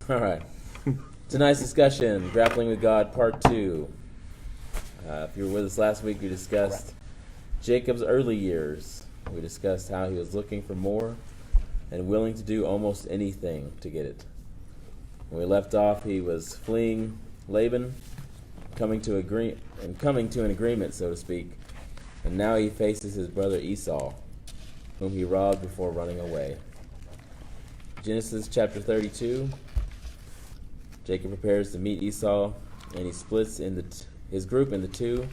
All right. Tonight's discussion, Grappling with God, Part 2. If you were with us last week, we discussed Jacob's early years. We discussed how he was looking for more and willing to do almost anything to get it. When we left off, he was fleeing Laban, coming to an agreement, so to speak, and now he faces his brother Esau, whom he robbed before running away. Genesis chapter 32. Jacob prepares to meet Esau, and he splits his group into two,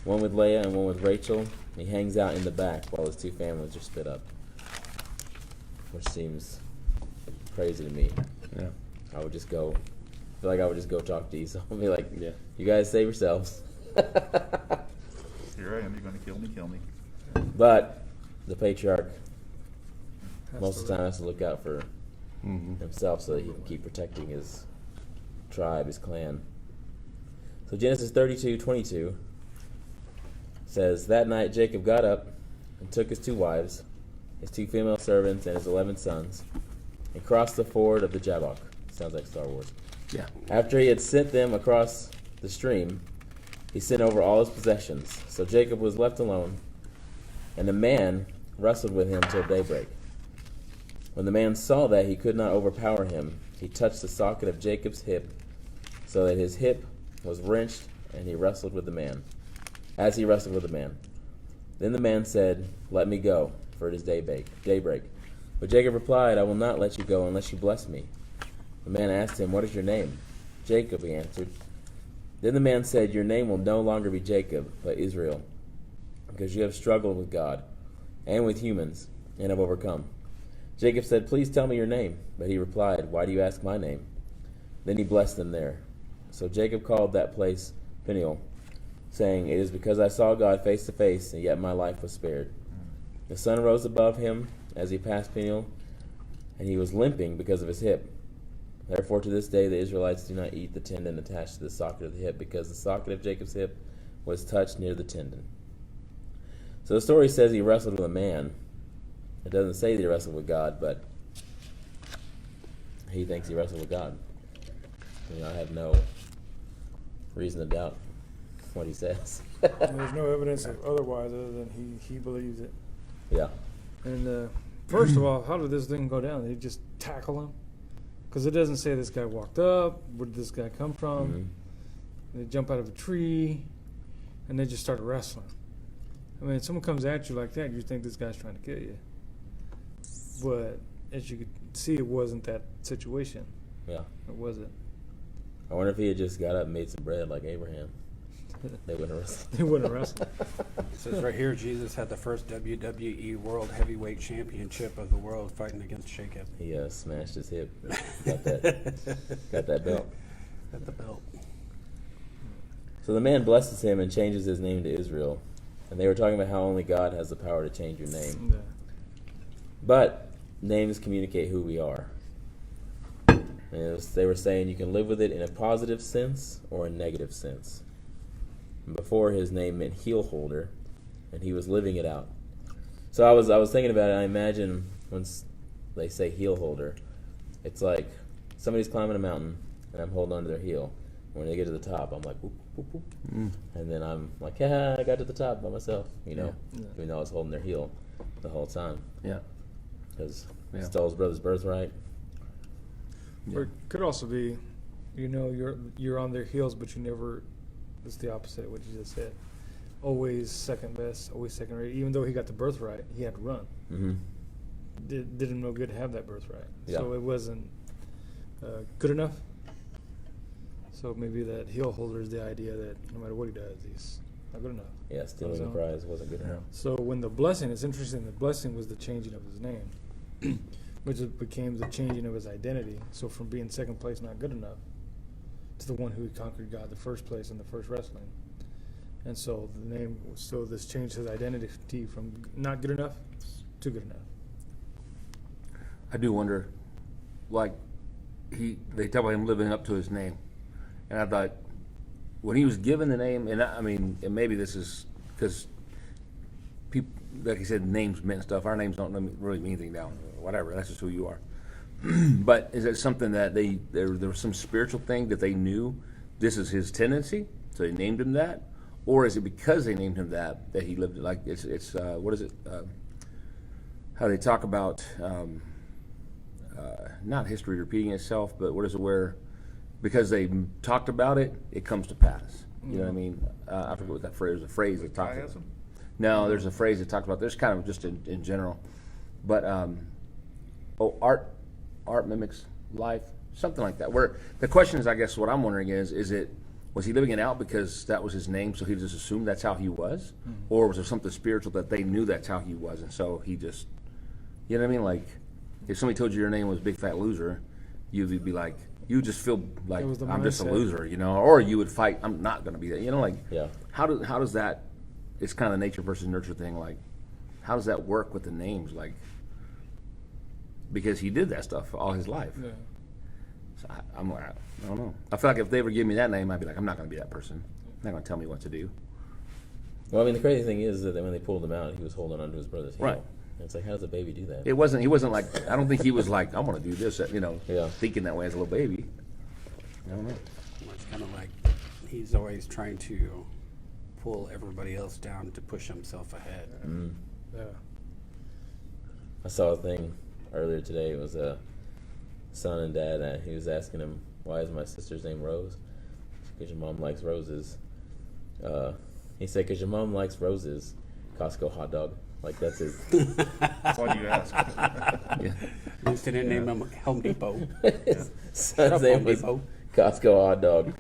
one with Leah and one with Rachel. He hangs out in the back while his two families are split up, which seems crazy to me. Yeah. I would just go talk to Esau and be like, yeah, you guys save yourselves. Here I am, you're going to kill me, kill me. But the patriarch most of the time has to look out for himself so that he can keep protecting his tribe, his clan. So Genesis 32:22 says, that night Jacob got up and took his two wives, his two female servants, and his 11 sons, and crossed the ford of the Jabbok. Sounds like Star Wars. Yeah. After he had sent them across the stream, he sent over all his possessions. So Jacob was left alone, and the man wrestled with him till daybreak. When the man saw that he could not overpower him, he touched the socket of Jacob's hip, so that his hip was wrenched, and he wrestled with the man. As he wrestled with the man. Then the man said, let me go, for it is daybreak. But Jacob replied, I will not let you go unless you bless me. The man asked him, what is your name? Jacob, he answered. Then the man said, your name will no longer be Jacob, but Israel, because you have struggled with God and with humans, and have overcome. Jacob said, please tell me your name. But he replied, why do you ask my name? Then he blessed them there. So Jacob called that place Peniel, saying, it is because I saw God face to face, and yet my life was spared. The sun rose above him as he passed Peniel, and he was limping because of his hip. Therefore to this day the Israelites do not eat the tendon attached to the socket of the hip, because the socket of Jacob's hip was touched near the tendon. So the story says he wrestled with a man. It doesn't say that he wrestled with God, but he thinks he wrestled with God. I have no reason to doubt what he says. There's no evidence of otherwise other than he believes it. Yeah. And first of all, how did this thing go down? Did he just tackle him? Because it doesn't say this guy walked up. Where did this guy come from? Mm-hmm. They jump out of a tree, and they just start wrestling. I mean, if someone comes at you like that, you think this guy's trying to kill you. But as you could see, it wasn't that situation. Yeah. It wasn't. I wonder if he had just got up and made some bread like Abraham. They wouldn't have wrestled. They wouldn't wrestle. It says right here, Jesus had the first WWE World Heavyweight Championship of the world fighting against Jacob. He smashed his hip. Got that belt. Got the belt. So the man blesses him and changes his name to Israel. And they were talking about how only God has the power to change your name. Yeah. But names communicate who we are. And they were saying you can live with it in a positive sense or a negative sense. And before, his name meant heel holder, and he was living it out. So I was thinking about it. I imagine when they say heel holder, it's like somebody's climbing a mountain, and I'm holding onto their heel. When they get to the top, I'm like, whoop, whoop, whoop. And then I'm like, yeah, I got to the top by myself, Yeah. even though I was holding their heel the whole time. Yeah. Because he stole his brother's birthright. Or it could also be, you're on their heels, but you never. It's the opposite of what you just said. Always second best, always second rate. Even though he got the birthright, he had to run. Mm-hmm. Did him no good to have that birthright. Yeah. So it wasn't good enough. So maybe that heel holder is the idea that no matter what he does, he's not good enough. Yeah, stealing the prize wasn't good enough. So when the blessing, it's interesting, the blessing was the changing of his name, which became the changing of his identity. So from being second place, not good enough, to the one who conquered God the first place in the first wrestling. And so the name, so this changed his identity from not good enough to good enough. I do wonder, like, they talk about him living up to his name. And I thought, when he was given the name, and and maybe this is because people, like you said, names meant stuff. Our names don't really mean anything now. Whatever, that's just who you are. But is it something that there was some spiritual thing that they knew this is his tendency, so they named him that, or is it because they named him that he lived it? Like it's what is it? How they talk about not history repeating itself, but what is it where because they talked about it, it comes to pass. You know what I mean? I forget what that phrase. There's a phrase that talks. No, there's a phrase that talks about. There's kind of just in general, but art mimics life, something like that. Where the question is, I guess, what I'm wondering is it was he living it out because that was his name, so he just assumed that's how he was, or was there something spiritual that they knew that's how he was, and so he just, you know what I mean? Like, if somebody told you your name was Big Fat Loser, you'd be like, you just feel like I'm just a loser, you know, or you would fight. I'm not going to be that, you know, like. Yeah. How does that? It's kind of the nature versus nurture thing. Like, how does that work with the names? Like, because he did that stuff all his life. Yeah. So I don't know. I feel like if they ever give me that name, I'd be like, I'm not going to be that person. They're not going to tell me what to do. Well, I mean, the crazy thing is that when they pulled him out, he was holding onto his brother's heel. Right. And it's like, how does a baby do that? He wasn't like, I don't think he was like, I want to do this, you know, thinking that way as a little baby. I don't know. Well, it's kind of like he's always trying to pull everybody else down to push himself ahead. Yeah. I saw a thing earlier today. It was a son and dad. He was asking him, why is my sister's name Rose? Because your mom likes roses. He said, because your mom likes roses. Costco hot dog. Like, that's his. Why do you ask? Yeah. Just didn't name him Home Depot. His son's name was Depot. Costco hot dog.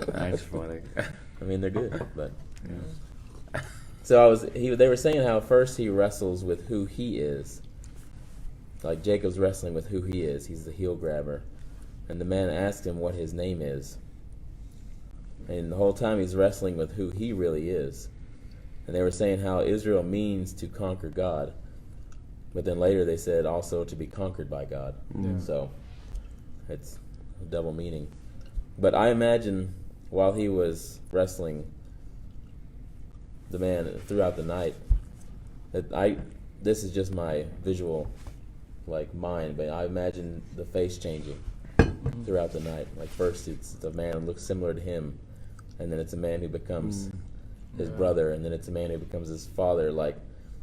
That's funny. I mean, they're good, but. So they were saying how first he wrestles with who he is. Like Jacob's wrestling with who he is. He's the heel grabber. And the man asked him what his name is. And the whole time he's wrestling with who he really is. And they were saying how Israel means to conquer God. But then later they said also to be conquered by God. Yeah. So it's a double meaning. But I imagine while he was wrestling the man throughout the night, that this is just my visual mind, but I imagine the face changing throughout the night. Like first it's the man who looks similar to him, and then it's a man who becomes his brother, and then it's a man who becomes his father. Like,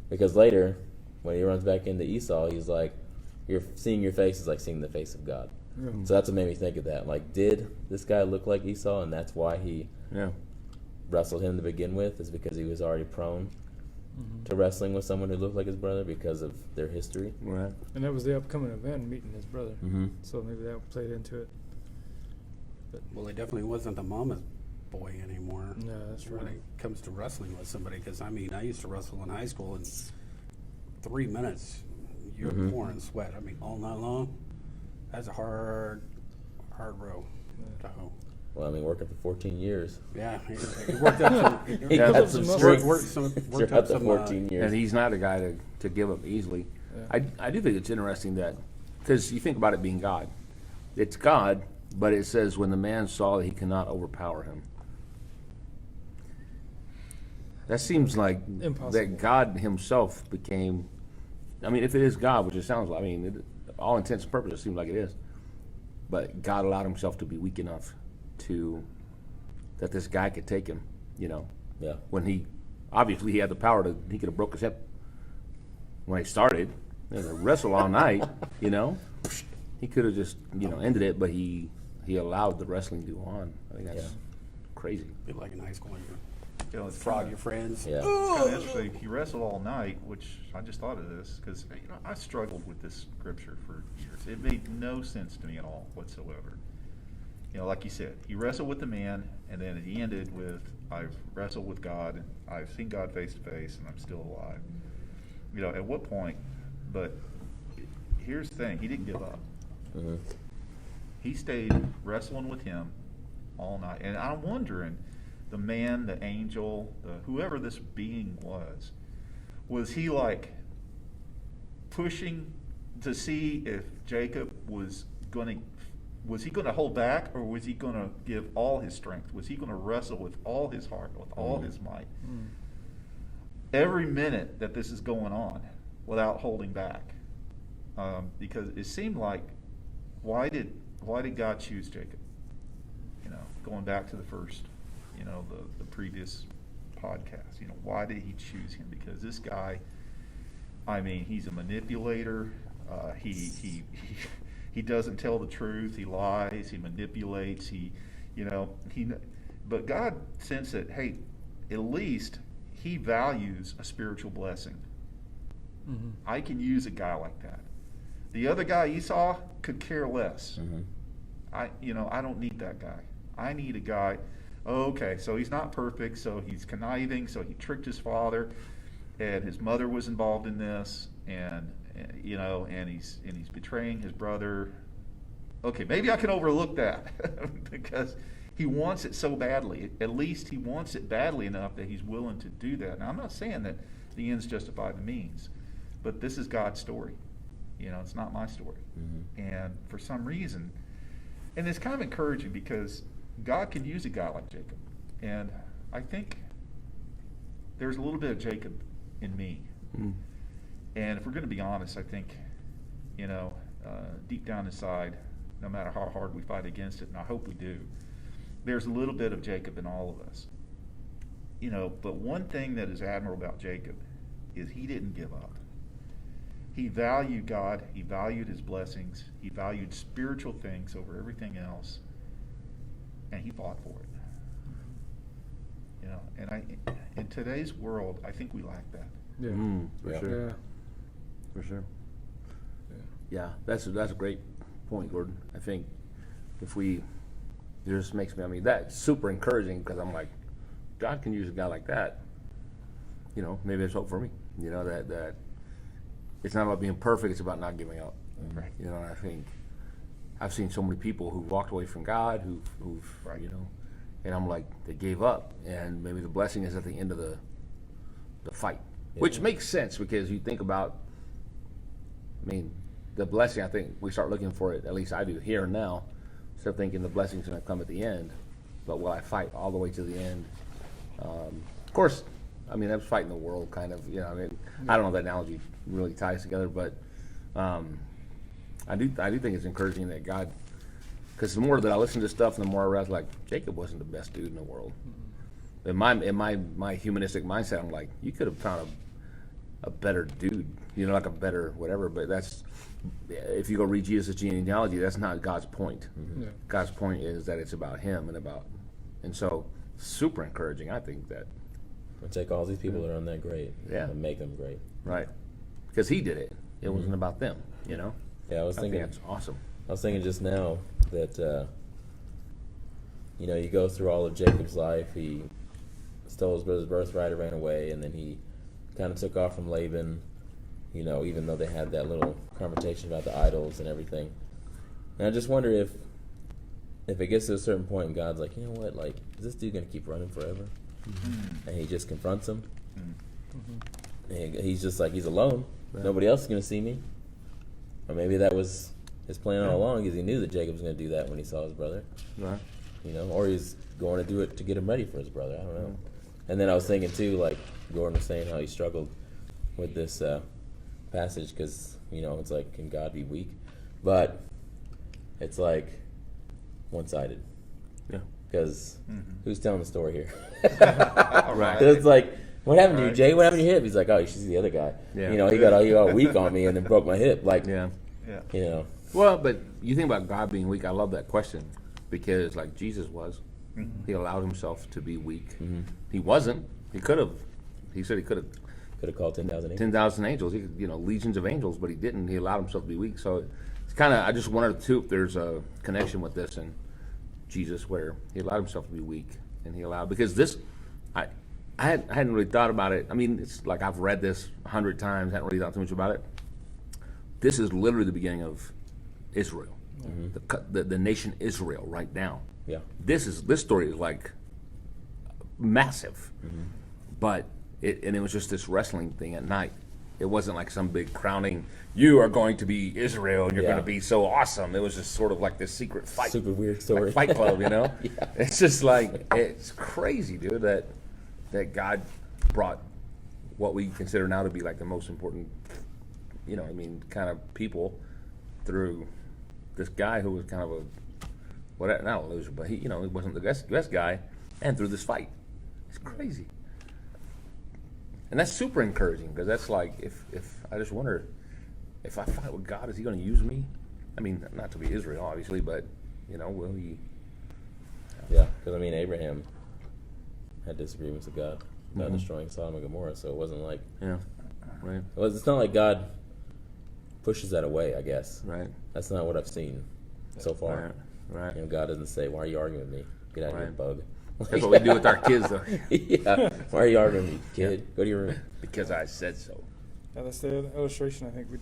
because later when he runs back into Esau, he's like, you're seeing your face is like seeing the face of God. So that's what made me think of that. Like, did this guy look like Esau, and that's why he wrestled him to begin with, is because he was already prone to wrestling with someone who looked like his brother because of their history. Right. And that was the upcoming event, meeting his brother. So maybe that played into it. Well, it definitely wasn't the mama's boy anymore. No, that's When right. it comes to wrestling with somebody, because I mean, I used to wrestle in high school, and 3 minutes, you're pouring sweat. I mean, all night long. That's a hard row to hoe. Well, I mean, working for 14 years. Yeah, he worked up some. He got some streaks Worked throughout up the some. 14 years. And he's not a guy to give up easily. Yeah. I do think it's interesting that, because you think about it being God. It's God, but it says when the man saw that he cannot overpower him. That seems like Impossible. that God himself became, I mean, if it is God, which it sounds like, I mean, all intents and purposes, it seems like it is. But God allowed himself to be weak enough that this guy could take him, you know. Yeah. When he had the power he could have broke his hip when he started. He had to wrestle all night, you know. He could have just, ended it, but he allowed the wrestling to go on. I think that's crazy. Be like in high school, you It's frog your friends. Yeah. It's kind of interesting. He wrestled all night, which I just thought of this because I struggled with this scripture for years. It made no sense to me at all whatsoever. Like you said, he wrestled with the man, and then he ended with, "I've wrestled with God, and I've seen God face to face, and I'm still alive." At what point? But here's the thing: he didn't give up. He stayed wrestling with him all night, and I'm wondering. The man, the angel, whoever this being was he like pushing to see if Jacob was he going to hold back, or was he going to give all his strength? Was he going to wrestle with all his heart, with all his might? Every minute that this is going on without holding back. because it seemed like, why did God choose Jacob? Going back to the first, the previous podcast, why did he choose him? Because this guy, he's a manipulator. He doesn't tell the truth. He lies. He manipulates. But God sensed that, hey, at least he values a spiritual blessing. Mm-hmm. I can use a guy like that. The other guy Esau could care less. Mm-hmm. I don't need that guy. I need a guy. Okay, so he's not perfect. So he's conniving. So he tricked his father, and his mother was involved in this, and he's betraying his brother. Okay, maybe I can overlook that because he wants it so badly. At least he wants it badly enough that he's willing to do that. Now, I'm not saying that the ends justify the means, but this is God's story. It's not my story. Mm-hmm. And for some reason, and it's kind of encouraging because God can use a guy like Jacob. And I think there's a little bit of Jacob in me. Mm. And if we're going to be honest, I think, deep down inside, no matter how hard we fight against it, and I hope we do, there's a little bit of Jacob in all of us. But one thing that is admirable about Jacob is he didn't give up. He valued God. He valued his blessings. He valued spiritual things over everything else. And he fought for it. And in today's world, I think we lack that. Yeah. For sure. Yeah. For sure. Yeah, that's a great point, Gordon. I think it just makes me, that's super encouraging because I'm like, God can use a guy like that. Maybe there's hope for me. That it's not about being perfect, it's about not giving up. Right. And I think I've seen so many people who walked away from God, who've right. And I'm like, they gave up, and maybe the blessing is at the end of the fight, which makes sense because you think about, the blessing. I think we start looking for it. At least I do here and now. Instead of thinking the blessing's going to come at the end, but will I fight all the way to the end? Of course, that's fighting the world, kind of. I don't know if that analogy really ties together, but I do think it's encouraging that God. Because the more that I listen to stuff, the more I realize, like, Jacob wasn't the best dude in the world. In my humanistic mindset, I'm like, you could have found a better dude, like a better whatever. But that's, if you go read Jesus' genealogy, that's not God's point. Mm-hmm. Yeah. God's point is that it's about him and so super encouraging. I think that. We'll take all these people that aren't that great and make them great. Right. Because he did it. It wasn't about them, Yeah, I was thinking. That's awesome. I was thinking just now that, you go through all of Jacob's life. He stole his brother's birthright and ran away, and then he kind of took off from Laban, even though they had that little conversation about the idols and everything. And I just wonder if it gets to a certain point and God's like, you know what, like, is this dude going to keep running forever? Mm-hmm. And he just confronts him. Mm-hmm. And he's just like, he's alone. Right. Nobody else is going to see me. Or maybe that was his plan all along, because he knew that Jacob was going to do that when he saw his brother. Right. Or he's going to do it to get him ready for his brother. I don't know. And then I was thinking, too, like Gordon was saying, how he struggled with this passage because, it's like, can God be weak? But it's like one-sided. Yeah. Because who's telling the story here? Right. It's like, what happened to you, Jay? What happened to your hip? He's like, oh, you should see the other guy. Yeah. He got all weak on me and then broke my hip. Like, yeah. Well, but you think about God being weak. I love that question because, like Jesus was, he allowed himself to be weak. Mm-hmm. He wasn't. He could have. He said he could have called 10,000 angels. 10,000 angels. He could, legions of angels, but he didn't. He allowed himself to be weak. So it's kind of. I just wondered too if there's a connection with this and Jesus, where he allowed himself to be weak, and he allowed because this, I hadn't really thought about it. It's like I've read this 100 times. Hadn't really thought too much about it. This is literally the beginning of Israel, the nation Israel right now. Yeah. This story is like massive, but it was just this wrestling thing at night. It wasn't like some big crowning. You are going to be Israel, and you're going to be so awesome. It was just sort of like this secret fight. Super weird story. Like Fight Club, Yeah. It's just like Yeah. It's crazy, dude. That God brought what we consider now to be like the most important kind of people through this guy who was kind of not a loser, but he wasn't the best guy, and through this fight. It's crazy. And that's super encouraging, because that's like, if I just wonder, if I fight with God, is he going to use me? I mean, not to be Israel, obviously, but, will he? Yeah, because Abraham had disagreements with God about Mhm. destroying Sodom and Gomorrah, so it wasn't like, Yeah, right, it's not like God pushes that away, I guess. right, That's not what I've seen so far. right. God doesn't say, "Why are you arguing with me? Get out of here, Right. bug." That's what we do with our kids, though. Yeah. Why are you arguing with me, kid? Go to your room. Because I said so. Yeah, that's the illustration I think we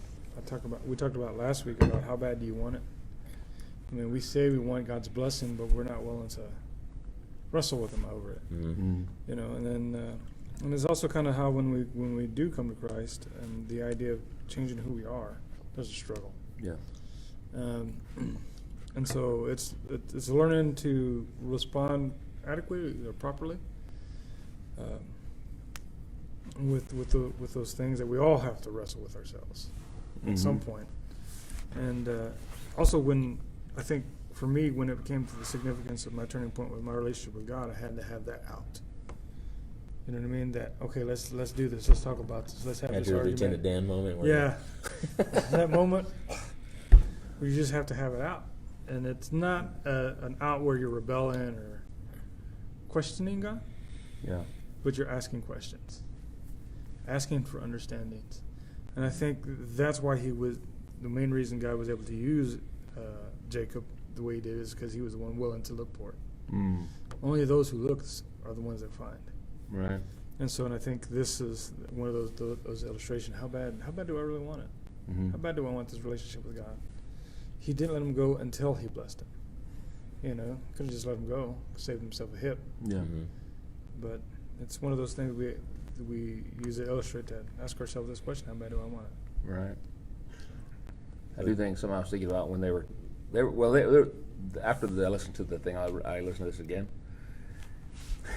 talked about last week about how bad do you want it. We say we want God's blessing, but we're not willing to wrestle with Him over it. Mm-hmm. And then and it's also kind of how when we do come to Christ and the idea of changing who we are, there's a struggle. Yeah. And so it's learning to respond adequately or properly with those things that we all have to wrestle with ourselves at some point. And also, when I think for me, when it came to the significance of my turning point with my relationship with God, I had to have that out. You know what I mean? That, okay, let's do this. Let's talk about this. Let's have this After the argument. Lieutenant Dan moment. Yeah. That moment where you just have to have it out. And it's not an out where you're rebelling or questioning God, Yeah. but you're asking questions, asking for understandings. And I think that's why the main reason God was able to use Jacob the way he did is because he was the one willing to look for it. Mm. Only those who look are the ones that find. Right. And so, and I think this is one of those illustrations. How bad do I really want it? Mm-hmm. How bad do I want this relationship with God? He didn't let him go until he blessed him. Could have just let him go, saved himself a hip. Yeah. Mm-hmm. But it's one of those things we use to illustrate that. Ask ourselves this question: how bad do I want it? Right. I do think something I was thinking about when they were after I listened to the thing, I listened to this again,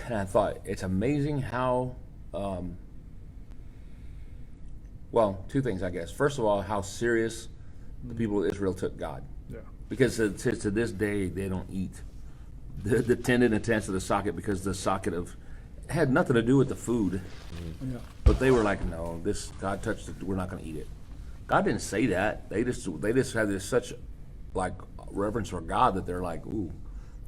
and I thought it's amazing how, two things, I guess. First of all, how serious the people of Israel took God, Yeah. because to this day they don't eat the tendon attached to the socket, because the socket had nothing to do with the food. Yeah. But they were like, no, this God touched it, we're not going to eat it. God didn't say that. They just had this such like reverence for God that they're like, ooh,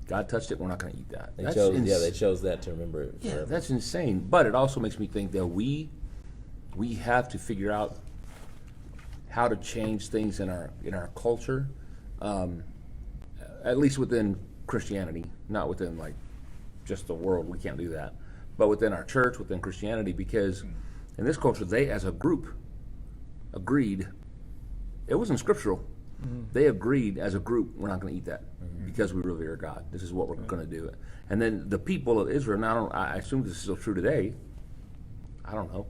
God touched it, we're not going to eat that. They chose that to remember it Yeah, forever. that's insane. But it also makes me think that we have to figure out how to change things in our culture, at least within Christianity, not within like just the world. We can't do that, but within our church, within Christianity, because in this culture, they as a group agreed. It wasn't scriptural. Mm-hmm. They agreed as a group, we're not going to eat that because we revere God. This is what we're going to do. And then the people of Israel, now I assume this is still true today. I don't know.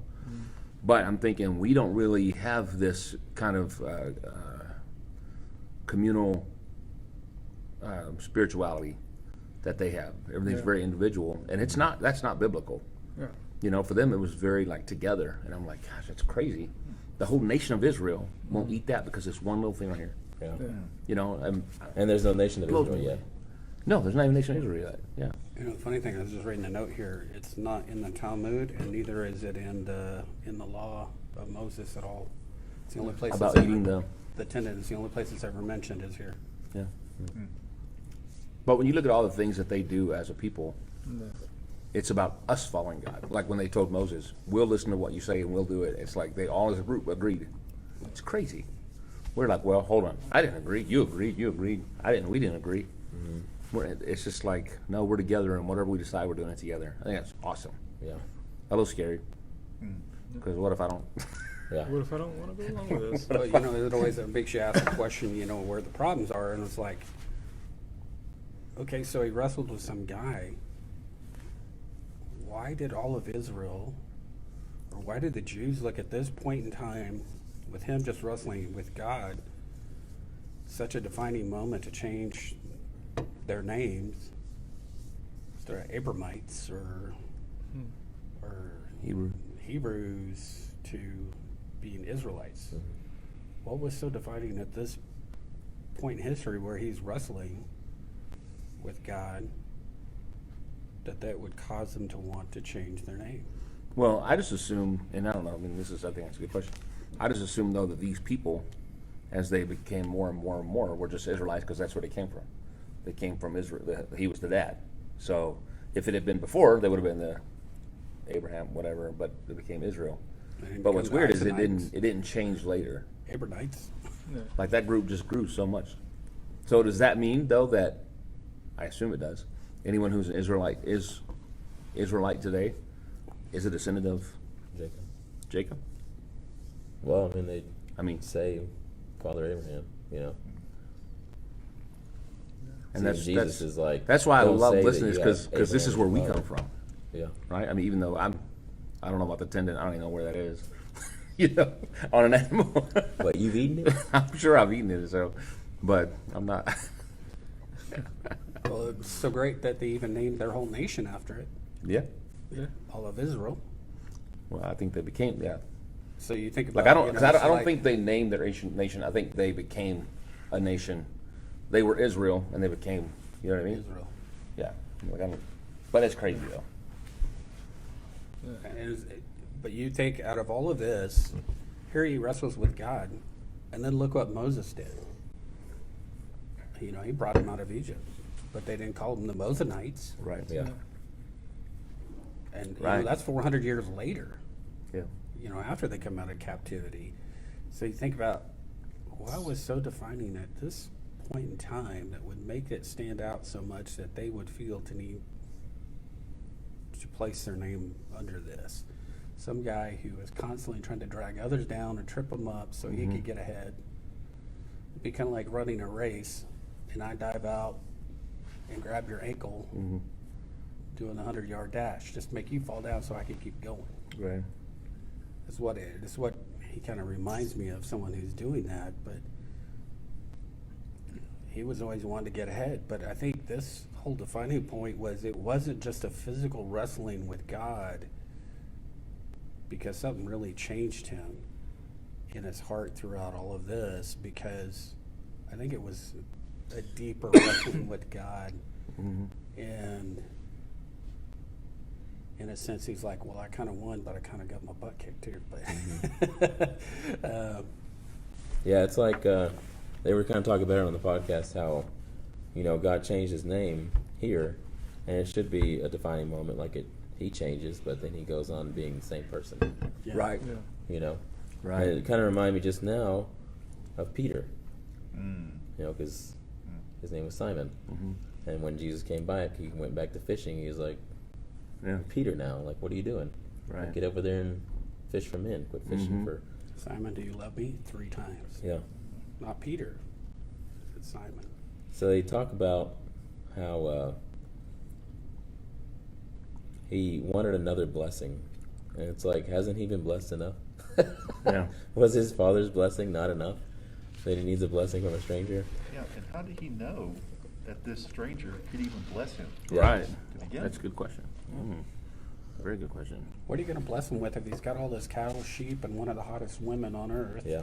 But I'm thinking we don't really have this kind of communal spirituality that they have. Everything's very individual, and that's not biblical. Yeah. For them it was very like together, and I'm like, gosh, that's crazy. The whole nation of Israel won't eat that because it's one little thing right here. Yeah. And there's no nation of Israel yet. no, there's not even a nation of Israel yet. Yeah. The funny thing, I was just reading a note here. It's not in the Talmud, and neither is it in the law of Moses at all. It's the only place About it's eating ever, the tendon is the only place it's ever mentioned is here. Yeah. But when you look at all the things that they do as a people, it's about us following God. Like when they told Moses, we'll listen to what you say and we'll do it. It's like they all as a group agreed. It's crazy. We're like, well, hold on. I didn't agree. You agreed. You agreed. We didn't agree. It's just like, no, we're together, and whatever we decide, we're doing it together. I think that's awesome. Yeah. A little scary. Because what if I don't? Yeah. What if I don't want to go along with this? But it always makes you ask the question, where the problems are, and it's like, okay, so he wrestled with some guy. Why did all of Israel, or why did the Jews look at this point in time with him just wrestling with God, such a defining moment to change their names, instead of Abramites or Hebrew. Hebrews to being Israelites? what was so defining at this point in history where he's wrestling with God that would cause them to want to change their name? Well, I just assume, and I don't know, I mean, I think that's a good question. I just assume, though, that these people, as they became more and more and more, were just Israelites because that's where they came from. They came from Israel. He was the dad. So if it had been before, they would have been the Abraham, whatever, but it became Israel. But what's weird is it didn't change later. Abrahamites. Like that group just grew so much. So does that mean, though, that, I assume it does, anyone who's an Israelite is Israelite today is a descendant of Jacob? Well, I mean, say Father Abraham, And Jesus is like. That's why I don't love say listening, that you because have this is where we Abraham come as from, Yeah. right? I mean, even though I don't know about the tendon, I don't even know where that is, on an animal. What, you've eaten it? I'm sure I've eaten it, so, but I'm not. Well, it's so great that they even named their whole nation after it. Yeah. All of Israel. Well, I think they became, yeah. So you think about Like I don't it's think they named their nation. I think they became a nation. They were Israel, and they became. You know what I mean? Israel. Yeah. But it's crazy though. But you take out of all of this, here he wrestles with God, and then look what Moses did. He brought him out of Egypt, but they didn't call them the Mosanites, Right. Yeah. and Right. that's 400 years later. Yeah. After they come out of captivity. So you think about what was so defining at this point in time that would make it stand out so much that they would feel to need to place their name under this. Some guy who was constantly trying to drag others down or trip them up so he could get ahead. It'd be kind of like running a race, and I dive out and grab your ankle doing a 100-yard dash, just to make you fall down so I can keep going. Right. It's what he kind of reminds me of, someone who's doing that, but he was always wanting to get ahead. But I think this whole defining point was it wasn't just a physical wrestling with God, because something really changed him in his heart throughout all of this, because I think it was a deeper wrestling with God. And in a sense, he's like, well, I kind of won, but I kind of got my butt kicked too. But Yeah, it's like they were kind of talking about it on the podcast how, God changed his name here, and it should be a defining moment. Like he changes, but then he goes on being the same person. Yeah. Right. Yeah. Right. And it kind of reminded me just now of Peter. Because his name was Simon, and when Jesus came back, he went back to fishing. He was like, Yeah. Peter now, like, what are you doing? Right. Like, get over there and fish for men. Quit fishing for. Simon, do you love me? 3 times. Yeah. Not Peter. It's Simon. So they talk about how he wanted another blessing, and it's like, hasn't he been blessed enough? Yeah. Was his father's blessing not enough? That he needs a blessing from a stranger? Yeah, and how did he know that this stranger could even bless him? Yeah. Right. To begin That's a with? good question. Very good question. What are you going to bless him with if he's got all this cattle, sheep, and one of the hottest women on earth? Yeah.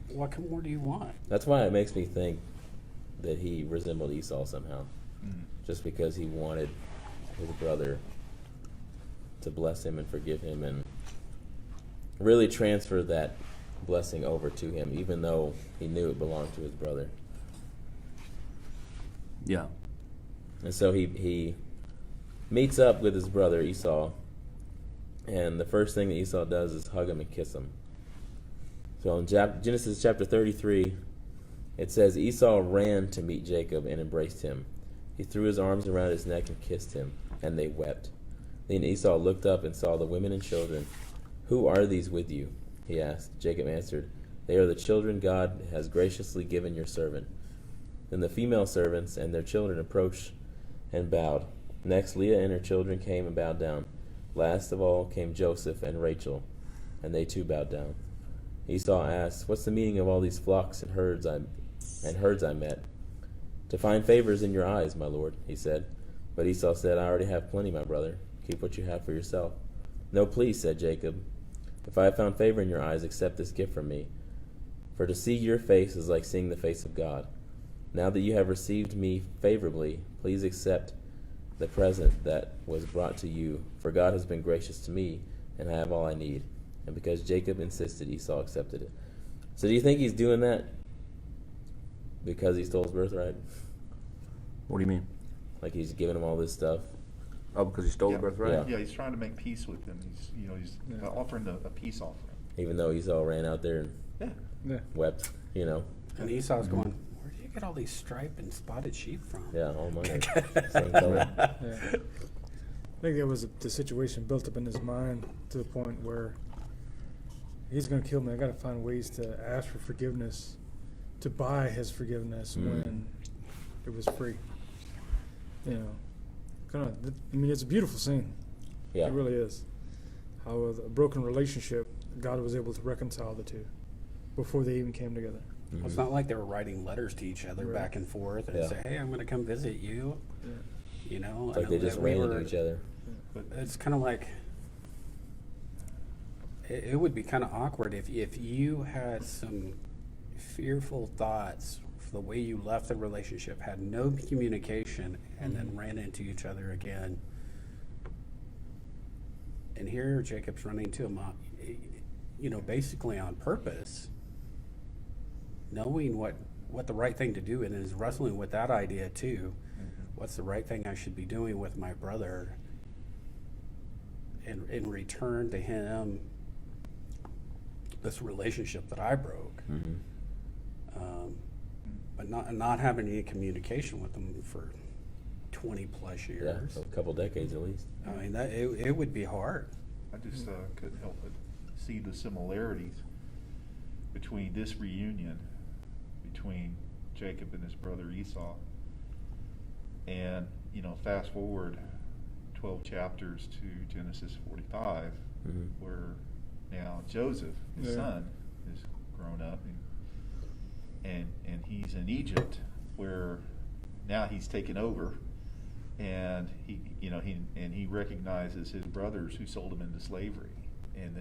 What more do you want? That's why it makes me think that he resembled Esau somehow. Just because he wanted his brother to bless him and forgive him and really transfer that blessing over to him, even though he knew it belonged to his brother. Yeah. And so he meets up with his brother Esau, and the first thing that Esau does is hug him and kiss him. So in Genesis chapter 33, it says, Esau ran to meet Jacob and embraced him. He threw his arms around his neck and kissed him, and they wept. Then Esau looked up and saw the women and children. Who are these with you? He asked. Jacob answered, they are the children God has graciously given your servant. Then the female servants and their children approached and bowed. Next, Leah and her children came and bowed down. Last of all came Joseph and Rachel, and they too bowed down. Esau asked, what's the meaning of all these flocks and herds I met? To find favors in your eyes, my lord, he said. But Esau said, I already have plenty, my brother. Keep what you have for yourself. No, please, said Jacob. If I have found favor in your eyes, accept this gift from me. For to see your face is like seeing the face of God. Now that you have received me favorably, please accept the present that was brought to you. For God has been gracious to me, and I have all I need. And because Jacob insisted, Esau accepted it. So do you think he's doing that because he stole his birthright? What do you mean? Like he's giving him all this stuff? Oh, because he stole the birthright? Yeah, he's trying to make peace with them. He's offering a peace offering. Even though Esau ran out there and Yeah. wept, And Esau's going, where do you get all these striped and spotted sheep from? Yeah, all mine. Same color. Yeah. I think it was the situation built up in his mind to the point where he's going to kill me. I got to find ways to ask for forgiveness, to buy his forgiveness when it was free. It's a beautiful scene. Yeah. It really is. How a broken relationship, God was able to reconcile the two before they even came together. Well, it's not like they were writing letters to each other back and forth and say, hey, I'm going to come visit you. Yeah. It's like they just ran into each other. But it's kind of like, it would be kind of awkward if you had some fearful thoughts for the way you left the relationship, had no communication, and then ran into each other again. And here Jacob's running to him, basically on purpose, knowing what the right thing to do, and is wrestling with that idea too. What's the right thing I should be doing with my brother? And in return to him, this relationship that I broke, but not having any communication with him for 20 plus years. Yeah, a couple decades at least. I mean, it would be hard. I just couldn't help but see the similarities between this reunion between Jacob and his brother Esau, and fast forward 12 chapters to Genesis 45, where now Joseph, his son, is grown up, and he's in Egypt, where now he's taken over, and he recognizes his brothers who sold him into slavery, and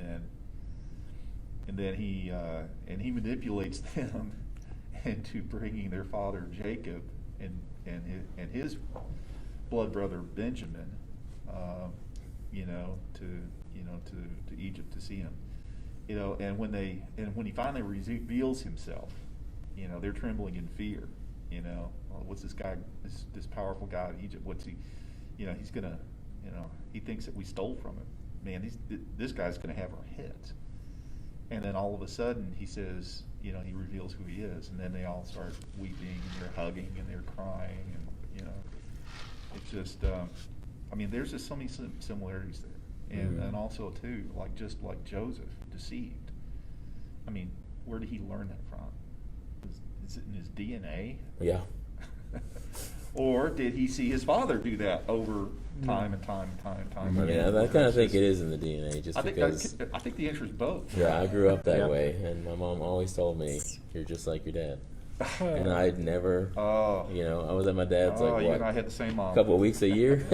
then he manipulates them into bringing their father Jacob and his blood brother Benjamin, to Egypt to see him, and when he finally reveals himself, they're trembling in fear. What's this guy, this powerful guy in Egypt? What's he? He's gonna, he thinks that we stole from him. Man, this guy's gonna have our heads. And then all of a sudden, he says, he reveals who he is, and then they all start weeping and they're hugging and they're crying, and it's just, there's just so many similarities there, and also too, just like Joseph, deceived. Where did he learn that from? Is it in his DNA? Yeah. Or did he see his father do that over time and time and time and time again? I kind of think it is in the DNA, just I because. I think the answer is both. Yeah, I grew up that way, and my mom always told me, "You're just like your dad." And I'd never, I was at my dad's you and I had the same mom. a couple of weeks a year.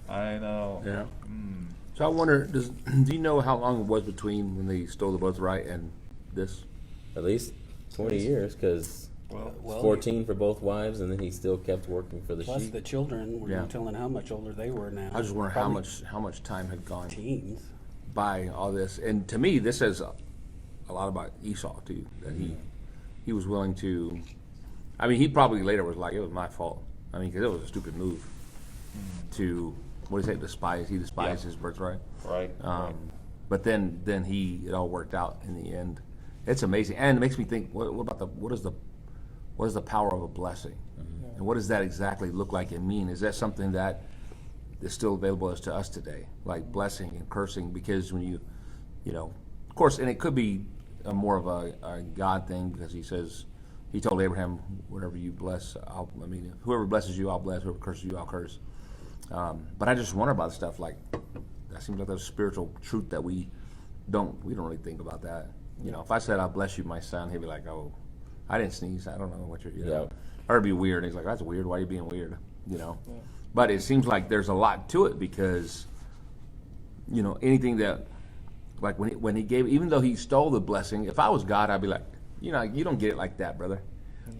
I know. Yeah. So I wonder, do you know how long it was between when they stole the birthright and this? At least 20 years, because Well, 14 for both wives, and then he still kept working for the plus sheep. the children, we're not telling how much older they were now. I just wonder Probably how much time had gone teens. by all this. And to me, this says a lot about Esau too. That he was willing to. He probably later was like, it was my fault. Because it was a stupid move to, what do you say, despise. He despised his birthright. Right. But then it all worked out in the end. It's amazing, and it makes me think. What is the power of a blessing, and what does that exactly look like and mean? Is that something that is still available as to us today, like blessing and cursing? Because when of course, and it could be more of a God thing, because he told Abraham, whatever you bless, whoever blesses you, I'll bless. Whoever curses you, I'll curse. But I just wonder about stuff like that. Seems like there's spiritual truth that we don't really think about that. If I said, I'll bless you, my son, he'd be like, oh, I didn't sneeze. I don't know what you're, Yeah. Or it'd be weird. He's like, that's weird. Why are you being weird? But it seems like there's a lot to it, because, anything that like when he gave, even though he stole the blessing, if I was God, I'd be like, you don't get it like that, brother.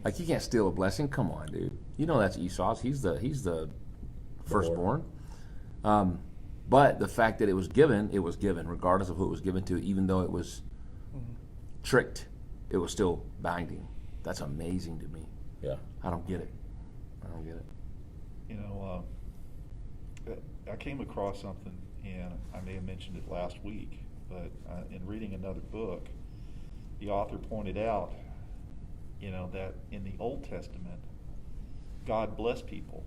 Like, you can't steal a blessing. Come on, dude. You know that's Esau's. He's the firstborn. But the fact that it was given, regardless of who it was given to, even though it was tricked, it was still binding. That's amazing to me. Yeah. I don't get it. You know, I came across something, and I may have mentioned it last week, but in reading another book, the author pointed out, that in the Old Testament, God blessed people,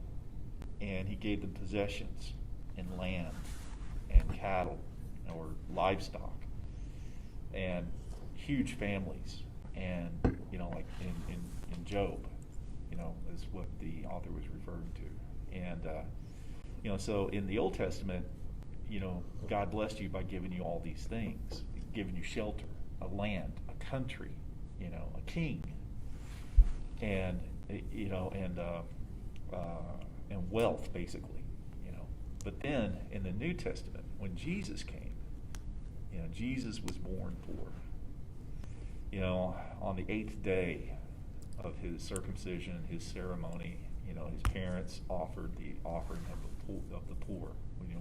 and he gave them possessions and land and cattle or livestock and huge families. And, like in Job, is what the author was referring to. And, so in the Old Testament, God blessed you by giving you all these things, giving you shelter, a land, a country, a king, and and wealth, basically, But then in the New Testament, when Jesus came, Jesus was born poor. On the 8th day of his circumcision, his ceremony, his parents offered the offering of the poor,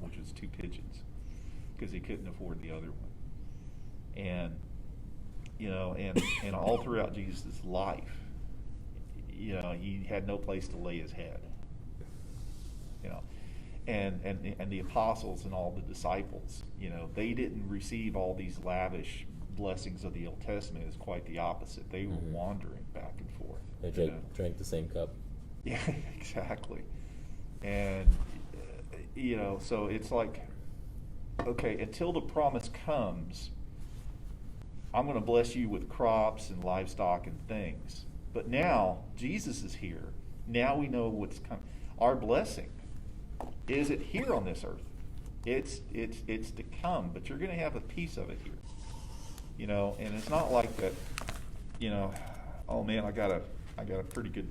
which was 2 pigeons, because he couldn't afford the other one. And and all throughout Jesus' life, he had no place to lay his head. And the apostles and all the disciples, they didn't receive all these lavish blessings of the Old Testament. Is quite the opposite. They were wandering back and forth. They drank the same cup. Yeah, exactly. And so it's like, okay, until the promise comes, I'm going to bless you with crops and livestock and things. But now Jesus is here. Now we know what's coming. Our blessing isn't here on this earth. It's to come, but you're going to have a piece of it here. And it's not like that, oh man, I got a pretty good,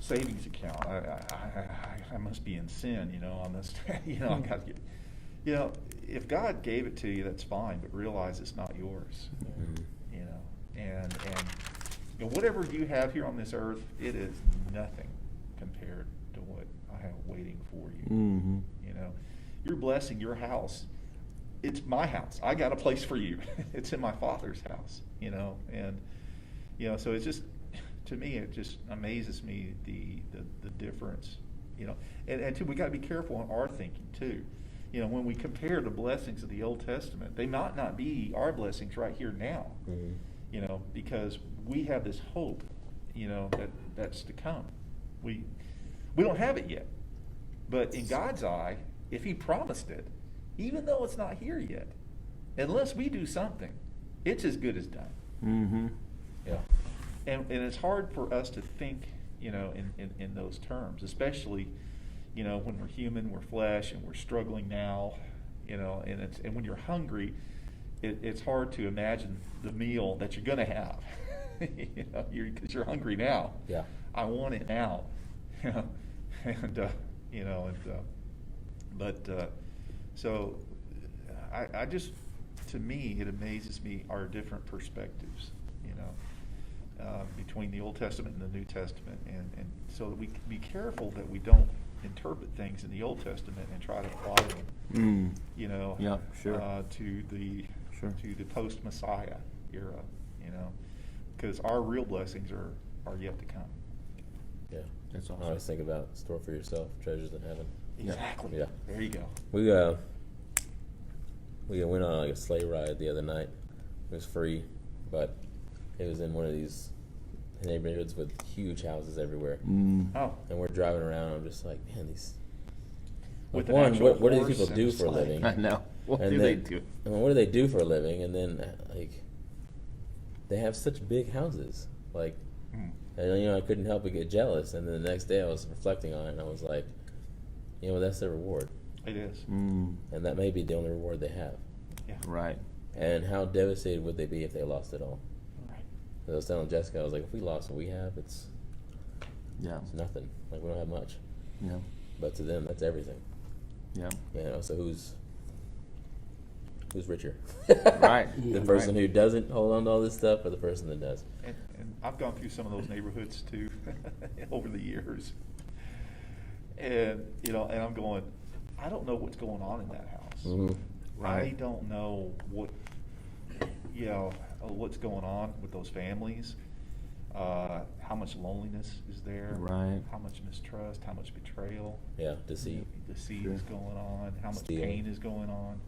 savings account. I must be in sin, on this. I got to get, if God gave it to you, that's fine, but realize it's not yours. And whatever you have here on this earth, it is nothing compared to what I have waiting for you. You're blessing your house. It's my house. I got a place for you. It's in my Father's house. And so it's just, to me, it just amazes me the difference. And too, we got to be careful in our thinking too. When we compare the blessings of the Old Testament, they might not be our blessings right here now. Because we have this hope, that's to come. We don't have it yet, but in God's eye, if He promised it, even though it's not here yet, unless we do something, it's as good as done. Yeah. And it's hard for us to think, in those terms, especially, when we're human, we're flesh, and we're struggling now, and when you're hungry, it's hard to imagine the meal that you're going to have, because you're hungry now. Yeah. I want it now, so I just, to me, it amazes me our different perspectives, between the Old Testament and the New Testament, and so that we can be careful that we don't interpret things in the Old Testament and try to apply them, to the post-Messiah era, because our real blessings are yet to come. Yeah, that's awesome. I always think about store for yourself treasures in heaven. Exactly. Yeah. There you go. We went on like a sleigh ride the other night. It was free, but it was in one of these neighborhoods with huge houses everywhere. Oh. And we're driving around. And I'm just like, man, these. With Like, one, what do these horse people and do a for a sleigh. living? I know. What do they do? I mean, what do they do for a living? And then, like, they have such big houses. Like, and, I couldn't help but get jealous. And then the next day I was reflecting on it, and I was like, that's their reward. It is. And that may be the only reward they have. Yeah. Right. And how devastated would they be if they lost it all? Right. I was telling Jessica, I was like, if we lost what we have, it's nothing. Like, we don't have much. Yeah. But to them, that's everything. Yeah. So who's richer? Right. The person who doesn't hold on to all this stuff, or the person that does? And I've gone through some of those neighborhoods too over the years. And, you know, and I'm going, I don't know what's going on in that house. Mm-hmm. I don't know what, you know, what's going on with those families. How much loneliness is there? Right. How much mistrust? How much betrayal? Yeah, deceit. Deceit Sure. is going on. How much Stealing. pain is going on?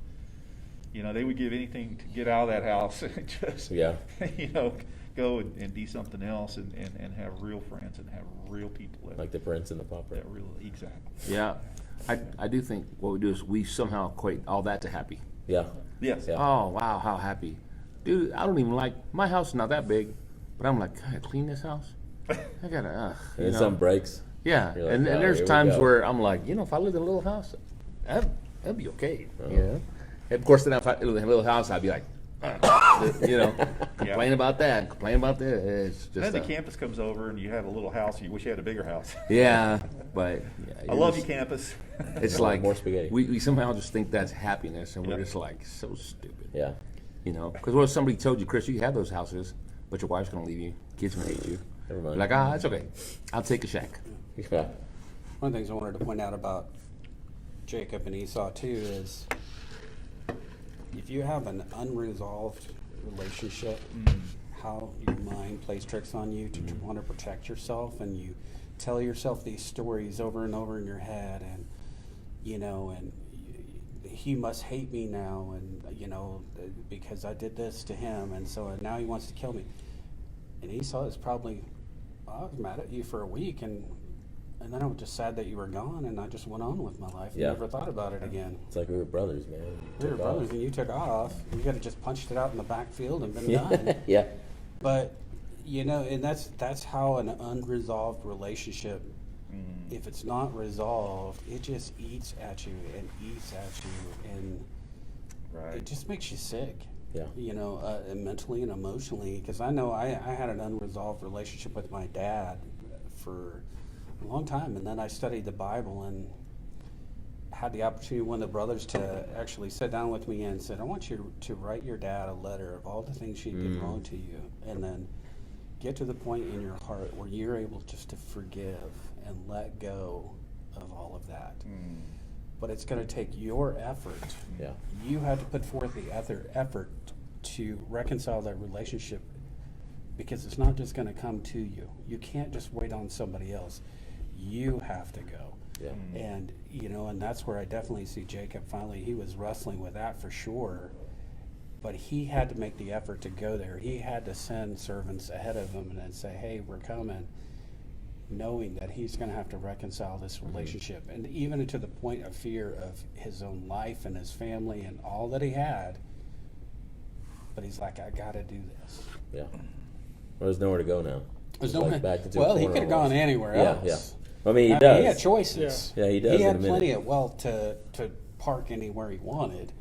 You know, they would give anything to get out of that house and just, Yeah. you know, go and be something else and have real friends and have real people that, Like the Prince and the Pauper. that really, exactly. Yeah. I do think what we do is we somehow equate all that to happy. Yeah. Yes. Yeah. Oh, wow, how happy. Dude, I don't even like, my house is not that big, but I'm like, God, clean this house? I gotta, And you then know. something breaks. Yeah, You're like, and "Oh, there's here we times go." where I'm like, you know, if I lived in a little house, that'd be okay. Oh. You know? And of course, then if I lived in a little house, I'd be like, you know, complain about that, complain about this. It's Then just the campus comes over and you have a little house. You wish you had a bigger house. yeah, but yeah, I love you, campus. It's More- like more spaghetti. we somehow just think that's happiness, and we're Yeah. just like so stupid. Yeah. You know, because what if somebody told you, Chris, you can have those houses, but your wife's gonna leave you, kids gonna hate you. Never mind. You're like, it's okay, I'll take a shack. Yeah. One of the things I wanted to point out about Jacob and Esau too is if you have an unresolved relationship, how your mind plays tricks on you to want to protect yourself, and you tell yourself these stories over and over in your head, and you know, and he must hate me now, and you know, because I did this to him, and so now he wants to kill me. And Esau is probably, I was mad at you for a week, and then I was just sad that you were gone, and I just went on with my life and Yeah. never thought about it again. It's like we were brothers, man. We were Took brothers, off. and you took off. You could have just punched it out in the backfield and been Yeah. done. Yeah. But you know, and that's how an unresolved relationship, if it's not resolved, it just eats at you and eats at you, and Right. it just makes you sick. Yeah. You know, mentally and emotionally. Because I know I had an unresolved relationship with my dad for a long time, and then I studied the Bible and had the opportunity, one of the brothers, to actually sit down with me and said, I want you to write your dad a letter of all the things she did wrong to you, and then get to the point in your heart where you're able just to forgive and let go of all of that. But it's going to take your effort. Yeah. You had to put forth the effort to reconcile that relationship, because it's not just going to come to you. You can't just wait on somebody else. You have to go. Yeah. And, you know, and that's where I definitely see Jacob finally, he was wrestling with that for sure. But he had to make the effort to go there. He had to send servants ahead of him and then say, hey, we're coming, knowing that he's going to have to reconcile this relationship. And even to the point of fear of his own life and his family and all that he had. But he's like, I got to do this. Yeah. Well, there's nowhere to go now. There's It's no like back to well, he corner could have gone almost. anywhere Yeah, else. yeah. I mean, he I does. mean, he had choices. Yeah, he does He in had a minute. plenty of wealth to park anywhere he wanted.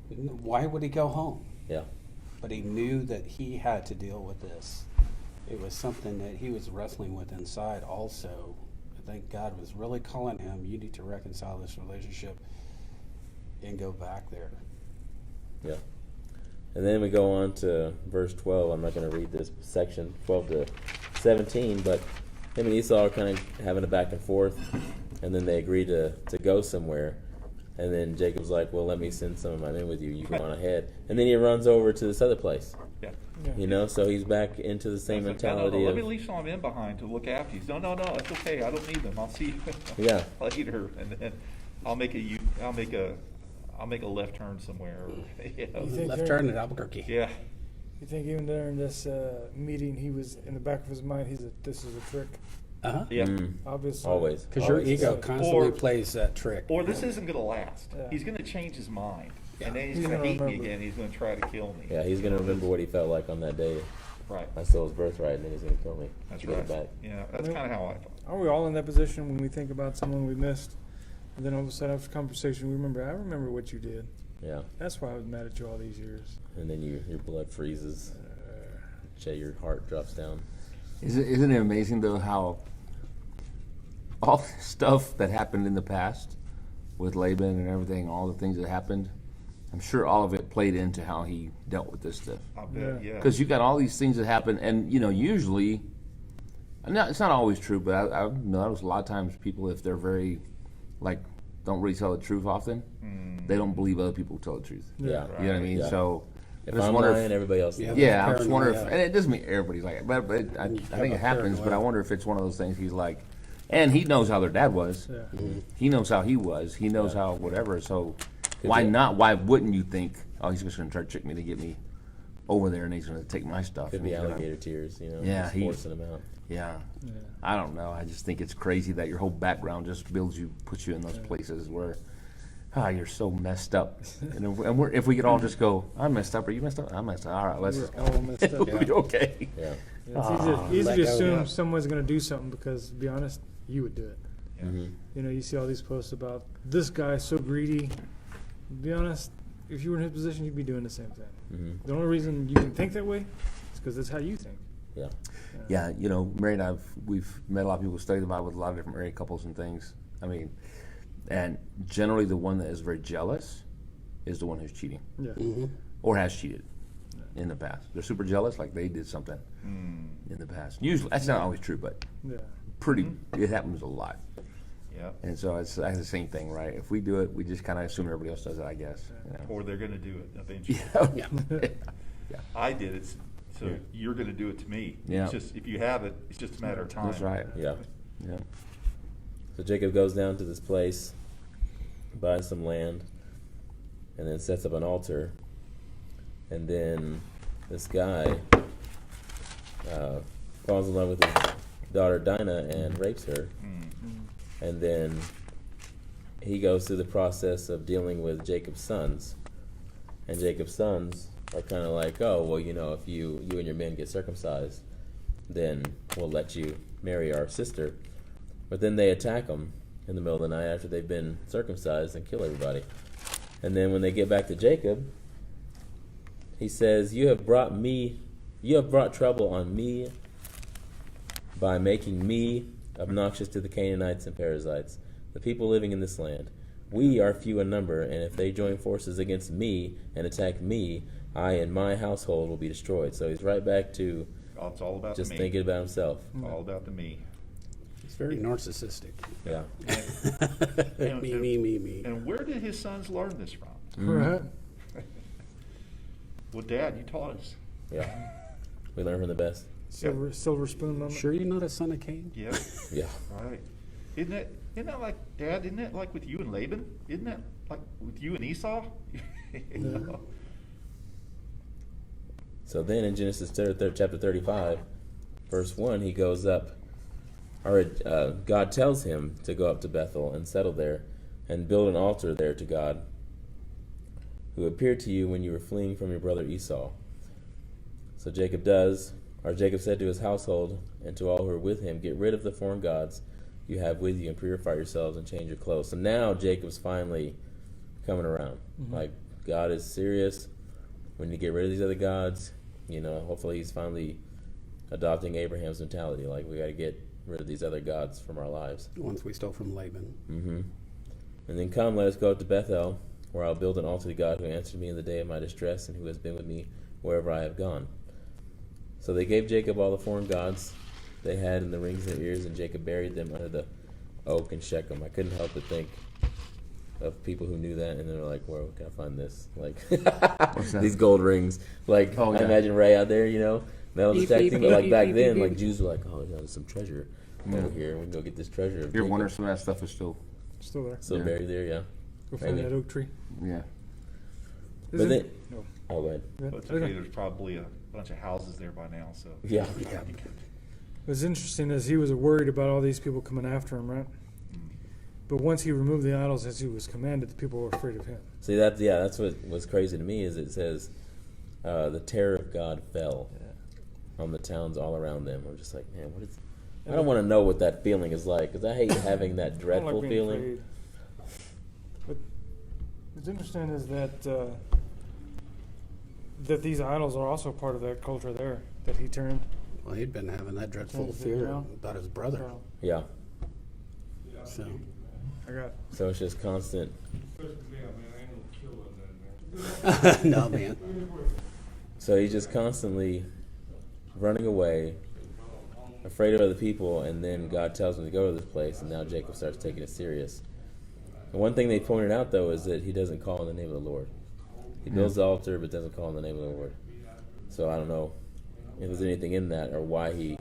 Why would he go home? Yeah. But he knew that he had to deal with this. It was something that he was wrestling with inside also. I think God was really calling him, you need to reconcile this relationship and go back there. Yeah. And then we go on to verse 12. I'm not going to read this section, 12 to 17, but him and Esau are kind of having a back and forth, and then they agree to go somewhere. And then Jacob's like, well, let me send some of my men with you. You go on ahead. And then he runs over to this other place, Yeah. Yeah. you know, so he's back into the same I said, no, mentality let me of, leave some men behind to look after you. No, it's okay. I don't need them. I'll see you Yeah. later, and then I'll make a left turn somewhere. You know. You think Left turn at Albuquerque. Yeah. You think even during this meeting, he was in the back of his mind, this is a trick? Uh-huh. Yeah. Obviously. always. Because your Always. ego constantly Or- plays that trick. Or this isn't going to last. Yeah. He's going to change his mind, Yeah. and then he's He's going to gonna hate me remember. again. He's going to try to kill me. Yeah, he's going to remember what he felt like on that day. Right. I stole his birthright, and then he's going to kill me. That's to get it right. back. Yeah, that's kind of how I felt. Are we all in that position when we think about someone we missed? And then all of a sudden after conversation, we remember, I remember what you did. Yeah. That's why I was mad at you all these years. And then your blood freezes. Your heart drops down. Isn't it amazing though how all the stuff that happened in the past with Laban and everything, all the things that happened, I'm sure all of it played into how he dealt with this stuff. I bet, yeah. Because you got all these things that happen, and usually, it's not always true, but I notice a lot of times people, if they're very, don't really tell the truth often, they don't believe other people tell the truth. Yeah. You know what I mean? Yeah. So If I'm lying, everybody else is. Yeah, I Paranoia. just wonder if, and it doesn't mean everybody's like it, but I think a it happens, but I paranoia. wonder if it's one of those things he's like, and he knows how their dad was. Yeah. He knows how he was. He knows how whatever, so why not? Why wouldn't you think, oh, he's just going to try to trick me to get me over there and he's going to take my stuff? Could and be he's gonna- alligator tears, Yeah, just he- forcing them out. Yeah. Yeah. I don't know. I just think it's crazy that your whole background just puts you in those places where, you're so messed up. If we could all just go, I'm messed up, are you messed up? I'm messed up. All right, let's We're just go. all messed up. It'll be okay. Yeah. It's easy let to go, assume yeah. someone's going to do something because, to be honest, you would do it. Yeah. Mm-hmm. You see all these posts about this guy so greedy. To be honest, if you were in his position, you'd be doing the same thing. Mm-hmm. The only reason you can think that way is because that's how you think. Yeah. Yeah, Mary and we've met a lot of people who study the Bible with a lot of different married couples and things. I mean, and generally the one that is very jealous is the one who's cheating Yeah. or has cheated in the past. They're super jealous, like they did something in the past. Usually, that's not always true, but Yeah. it happens a lot. Yeah. And so it's the same thing, right? If we do it, we just kind of assume everybody else does it, I guess. Or they're going to do it eventually. Yeah. I did it, so you're going to do it to me. Yeah. It's just, if you have it, it's just a matter of time. That's right. Yeah. Yeah. So Jacob goes down to this place, buys some land, and then sets up an altar. And then this guy falls in love with his daughter Dinah and rapes her. And then he goes through the process of dealing with Jacob's sons. And Jacob's sons are kind of like, oh, well, if you and your men get circumcised, then we'll let you marry our sister. But then they attack them in the middle of the night after they've been circumcised and kill everybody. And then when they get back to Jacob, he says, you have brought trouble on me by making me obnoxious to the Canaanites and Perizzites, the people living in this land. We are few in number, and if they join forces against me and attack me, I and my household will be destroyed. So he's right back to It's all about just the me. thinking about himself. It's all about the me. It's very narcissistic. Yeah. Me. And where did his sons learn this from? Right. Well, Dad, you taught us. Yeah. We learn from the best. Silver spoon moment. Sure you're not a son of Cain? Yeah. Yeah. Right. Isn't that like, Dad, isn't that like with you and Laban? Isn't that like with you and Esau? You know? So then in Genesis chapter 35, verse 1, he goes up, God tells him to go up to Bethel and settle there and build an altar there to God, who appeared to you when you were fleeing from your brother Esau. So Jacob said to his household and to all who are with him, get rid of the foreign gods you have with you and purify yourselves and change your clothes. So now Jacob's finally coming around. Like, God is serious. We need to get rid of these other gods. Hopefully he's finally adopting Abraham's mentality. Like, we got to get rid of these other gods from our lives. The ones we stole from Laban. Mm-hmm. And then come, let us go up to Bethel, where I'll build an altar to God who answered me in the day of my distress and who has been with me wherever I have gone. So they gave Jacob all the foreign gods they had in the rings of their ears, and Jacob buried them under the oak in Shechem. I couldn't help but think of people who knew that, and they're like, where can I find this? Like, these gold rings. Like, Oh, yeah. I imagine Ray out there, metal Beep, detecting, beep, but like beep, back beep, then, beep, like beep. Jews were like, oh, there's some treasure over here, and we can go get this treasure. of You're Jacob. wondering some of that stuff is still, Still there. Still Yeah. buried there, yeah. Go find Maybe. that oak tree. yeah. But then, No. oh, go ahead. But it's okay, there's probably a bunch of houses there by now, so. Yeah. What's interesting is he was worried about all these people coming after him, right? But once he removed the idols as he was commanded, the people were afraid of him. See, that's what was crazy to me is it says the terror of God fell on the towns all around them. I'm just like, man, what is? I don't want to know what that feeling is like because I hate having that I don't dreadful like being feeling. afraid. But what's interesting is that that these idols are also part of that culture there that he turned. Well, he'd been having that dreadful Turns it fear around. about his brother. So, Yeah. So I got So it's just constant. No, man. So he's just constantly running away, afraid of other people, and then God tells him to go to this place, and now Jacob starts taking it serious. And one thing they pointed out, though, is that he doesn't call in the name of the Lord. He builds the altar, but doesn't call in the name of the Lord. So I don't know if there's anything in that, or why he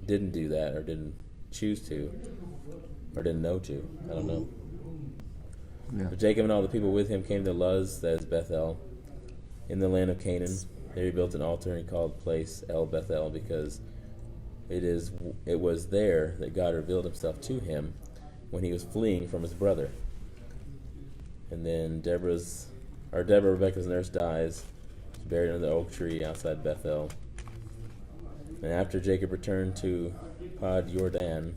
didn't do that, or didn't choose to, or didn't know to. I don't know. Yeah. But Jacob and all the people with him came to Luz, that is Bethel, in the land of Canaan. There he built an altar and called the place El Bethel, because it was there that God revealed himself to him when he was fleeing from his brother. And then Deborah, Rebekah's nurse, dies. She's buried under the oak tree outside Bethel. And after Jacob returned to Pardon,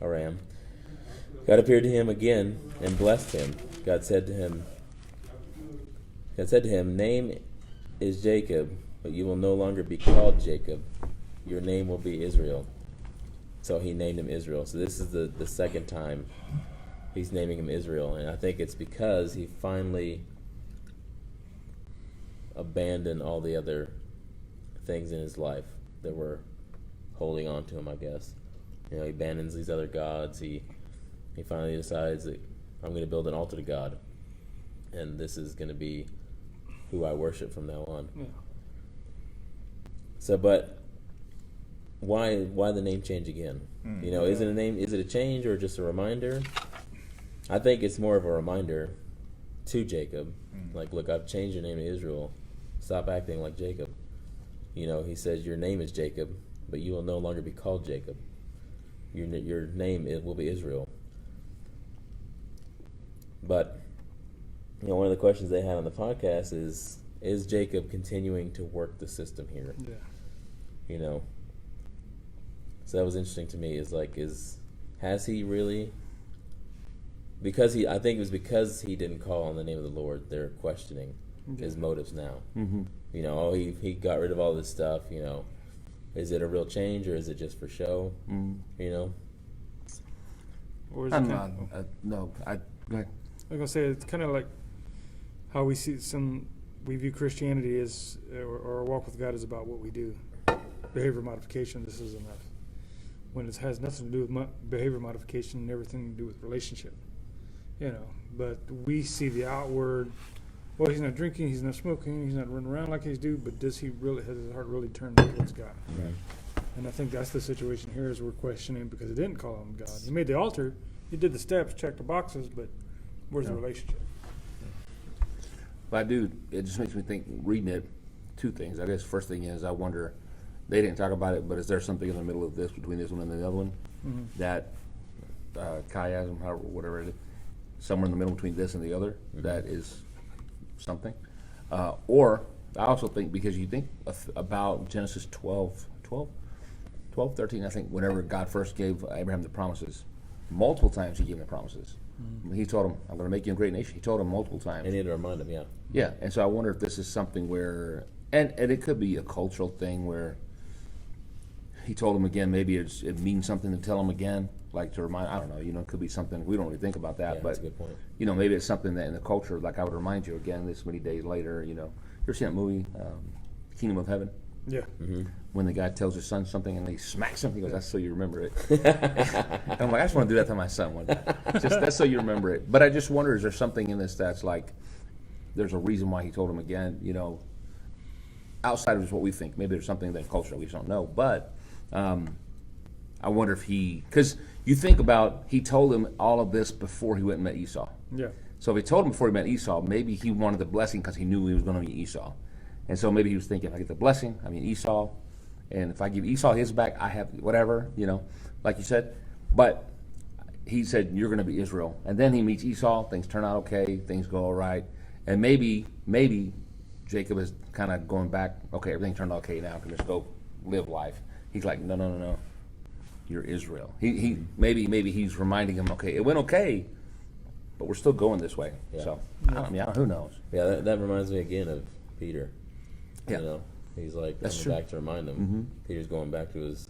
Aram, God appeared to him again and blessed him. God said to him, "Name is Jacob, but you will no longer be called Jacob. Your name will be Israel." So he named him Israel. So this is the second time he's naming him Israel. And I think it's because he finally abandoned all the other things in his life that were holding on to him, I guess. He abandons these other gods. He finally decides that I'm going to build an altar to God, and this is going to be who I worship from now on. Yeah. So, but why the name change again? Is it a name? Is it a change or just a reminder? I think it's more of a reminder to Jacob. Like, look, I've changed your name to Israel. Stop acting like Jacob. He says your name is Jacob, but you will no longer be called Jacob. Your name will be Israel. But one of the questions they had on the podcast is Jacob continuing to work the system here? Yeah. So that was interesting to me. Has he really? I think it was because he didn't call on the name of the Lord. They're questioning his motives now. Mm-hmm. He got rid of all this stuff. Is it a real change or is it just for show? Or is it I'm kind not. of, No, go ahead. I was gonna say it's kind of like how we view Christianity as, or our walk with God is about what we do. Behavior modification, this is enough. When it has nothing to do with behavior modification and everything to do with relationship. But we see the outward, well, he's not drinking, he's not smoking, he's not running around like he's do, but does he really, has his heart really turned towards God? Right. And I think that's the situation here, is we're questioning because he didn't call him God. He made the altar, he did the steps, checked the boxes, but where's the relationship? But it just makes me think, reading it, two things. I guess first thing is, I wonder, they didn't talk about it, but is there something in the middle of this, between this one and the other one, that chiasm, however, whatever it is, somewhere in the middle between this and the other, that is something? Or I also think, because you think about Genesis 12, 13, I think, whenever God first gave Abraham the promises, multiple times he gave him the promises. He told him, I'm going to make you a great nation. He told him multiple times. And he had to remind him, Yeah, and so I wonder if this is something where, and it could be a cultural thing where he told him again, maybe it means something to tell him again, like to remind, I don't know, it could be something, we don't really think about that, Yeah, but that's a good point. Maybe it's something that in the culture, like I would remind you again this many days later, you ever seen that movie, Kingdom of Heaven? Yeah. When the guy tells his son something and he smacks him, he goes, that's so you remember it. And I'm like, I just want to do that to my son one day. Just that's so you remember it. But I just wonder, is there something in this that's like, there's a reason why he told him again, outside of just what we think. Maybe there's something that culture we just don't know. But I wonder if because you think about, he told him all of this before he went and met Esau. Yeah. So if he told him before he met Esau, maybe he wanted the blessing because he knew he was going to meet Esau. And so maybe he was thinking, if I get the blessing, I mean Esau, and if I give Esau his back, I have whatever, like you said. But he said, you're going to be Israel. And then he meets Esau, things turn out okay, things go all right. And maybe Jacob is kind of going back, okay, everything turned out okay now, I can just go live life. He's like, no, you're Israel. He maybe he's reminding him, okay, it went okay, but we're still going this way. Yeah. So, who knows? Yeah, that reminds me again of Peter. Yeah. He's like That's coming true. back to remind him. Peter's going back to his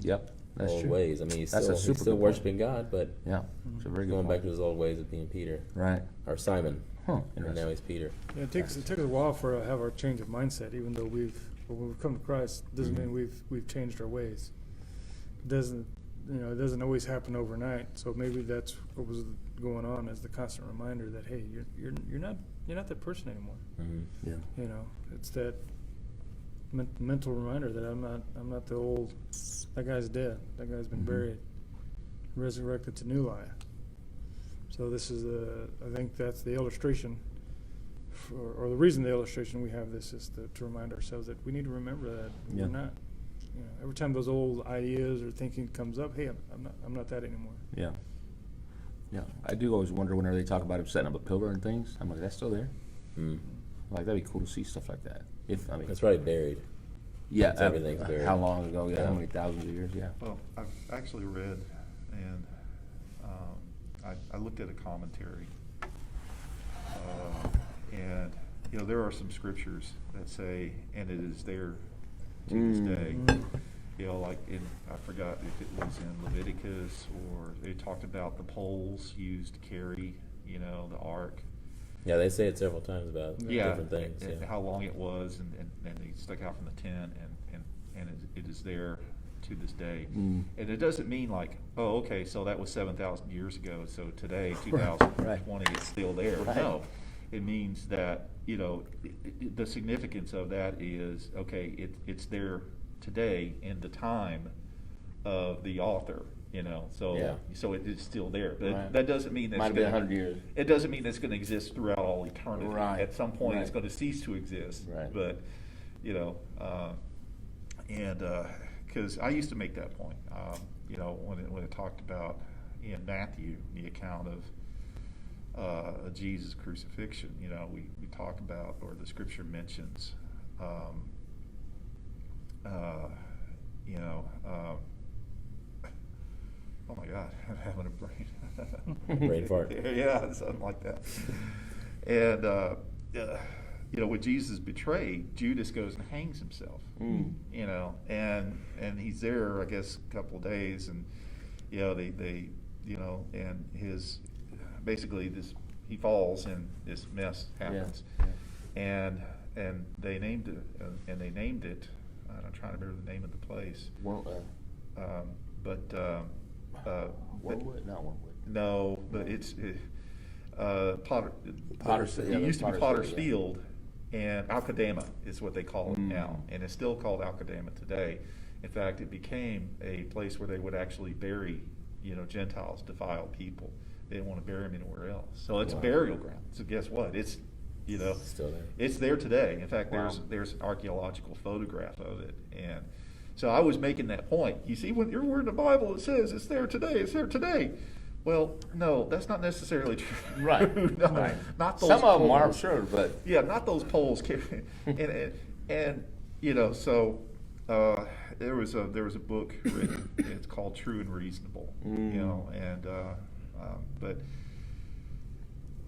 That's old true. ways. I mean, he's That's a still, super he's still good point. worshiping God, but Yeah, it's a very good going point. back to his old ways of being Peter. Right. Or Simon. Huh. And now he's Peter. Yeah, it took us a while for to have our change of mindset. Even though when we've come to Christ, doesn't mean we've changed our ways. It doesn't always happen overnight. So maybe that's what was going on, as the constant reminder that, hey, you're not that person anymore. Mm-hmm. Yeah. You know, it's that mental reminder that I'm not the old. That guy's dead. That guy's been buried, resurrected to new life. So this is I think that's the illustration, or the reason the illustration we have this is to remind ourselves that we need to remember that Yeah. we're not. You know, every time those old ideas or thinking comes up, hey, I'm not that anymore. Yeah. Yeah. I do always wonder whenever they talk about him setting up a pillar and things. I'm like, that's still there. Mm. Like, that'd be cool to see stuff like that. If I mean, That's probably buried. yeah, everything's buried. How long ago? Yeah, how Yeah. many thousands of years? Yeah. Well, I've actually read, and I looked at a commentary, and there are some scriptures that say, "And it is there to this day." Like I forgot if it was in Leviticus, or they talked about the poles used to carry, the ark. Yeah, they say it several times about Yeah, different things. and Yeah. how long it was, and they stuck out from the tent, and it is there to this day. Mm. And it doesn't mean like, oh, okay, so that was 7,000 years ago, so today, 2020, it's still there. Right. No, it means that, the significance of that is, okay, it's there today in the time of the author, so Yeah. so it is still there. But Right. that doesn't mean that's Might have been gonna- 100 years. It doesn't mean it's going to exist throughout all eternity. Right. At some point, it's Right. going to cease to exist. Right. But, because I used to make that point, when it talked about in Matthew the account of Jesus' crucifixion. We talk about, or the scripture mentions, oh my God, I'm having a brain. Brain fart. Yeah, something like that. And when Jesus is betrayed, Judas goes and hangs himself. Mm. And he's there, I guess, a couple of days, and they and his basically he falls and this mess happens, and they named it, I'm trying to remember the name of the place, Wormwood? Not Wormwood. No, but it's Potter's- It yeah, used to be Potter's Potter's Field, yeah. Field, and Al-Qadama is what they call it now, and it's still called Al-Qadama today. In fact, it became a place where they would actually bury, Gentiles, defiled people. They didn't want to bury them anywhere else, so it's a burial ground. So guess what? It's Still there. It's there today. In fact, Wow. there's an archaeological photograph of it, and so I was making that point. You see, when you're reading the Bible, it says it's there today. It's there today. Well, no, that's not necessarily true. Right. No, Right. not those Some of them are, poles. sure, but Yeah, not those poles. and so there was a book written. It's called True and Reasonable. And but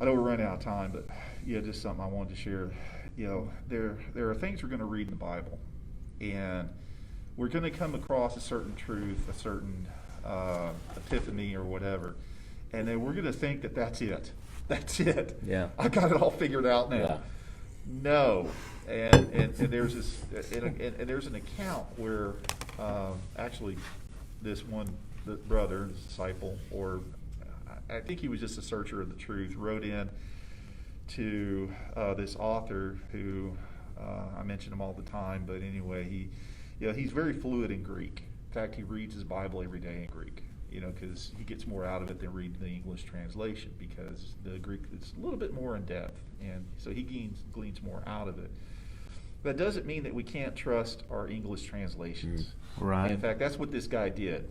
I know we're running out of time, but just something I wanted to share. There are things we're going to read in the Bible, and we're going to come across a certain truth, a certain epiphany or whatever, and then we're going to think that that's it. That's it. Yeah. I got it all figured out now. Yeah. No, and there's this, and there's an account where actually this one brother, this disciple, or I think he was just a searcher of the truth, wrote in to this author who I mention him all the time, but anyway, he's very fluid in Greek. In fact, he reads his Bible every day in Greek, because he gets more out of it than reading the English translation, because the Greek is a little bit more in depth, and so he gleans more out of it. That doesn't mean that we can't trust our English translations. Right. And in fact, that's what this guy did.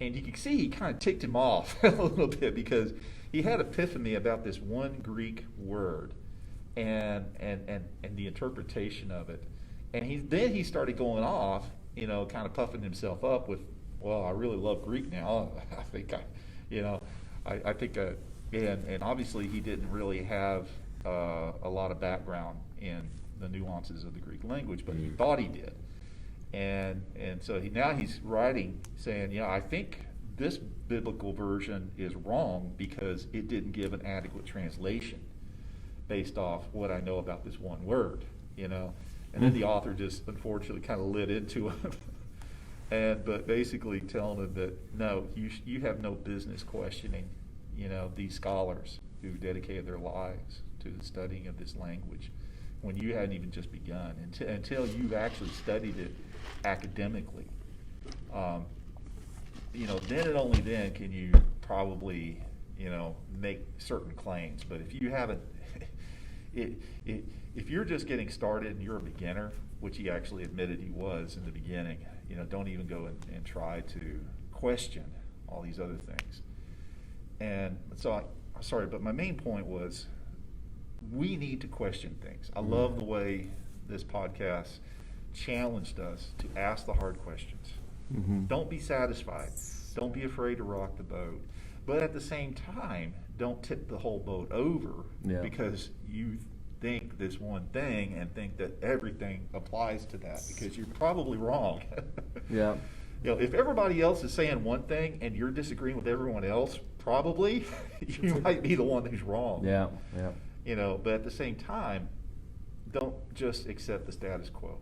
And you can see he kind of ticked him off a little bit, because he had epiphany about this one Greek word and the interpretation of it. And then he started going off, kind of puffing himself up with, well, I really love Greek now. I think I think, and obviously he didn't really have a lot of background in the nuances of the Greek language, but he thought he did. And so he's writing saying, I think this biblical version is wrong because it didn't give an adequate translation based off what I know about this one word, And then the author just unfortunately kind of lit into him, but basically telling him that no, you have no business questioning, these scholars who dedicated their lives to the studying of this language when you hadn't even just begun until you've actually studied it academically. Then and only then can you probably, make certain claims. But if you haven't, if you're just getting started and you're a beginner, which he actually admitted he was in the beginning, don't even go and try to question all these other things. And so, sorry, but my main point was we need to question things. I love the way this podcast challenged us to ask the hard questions. Don't be satisfied. Don't be afraid to rock the boat. But at the same time, don't tip the whole boat over because you think this one thing and think that everything applies to that, because you're probably wrong. Yeah. If everybody else is saying one thing and you're disagreeing with everyone else, probably you might be the one who's wrong. Yeah. But at the same time, don't just accept the status quo.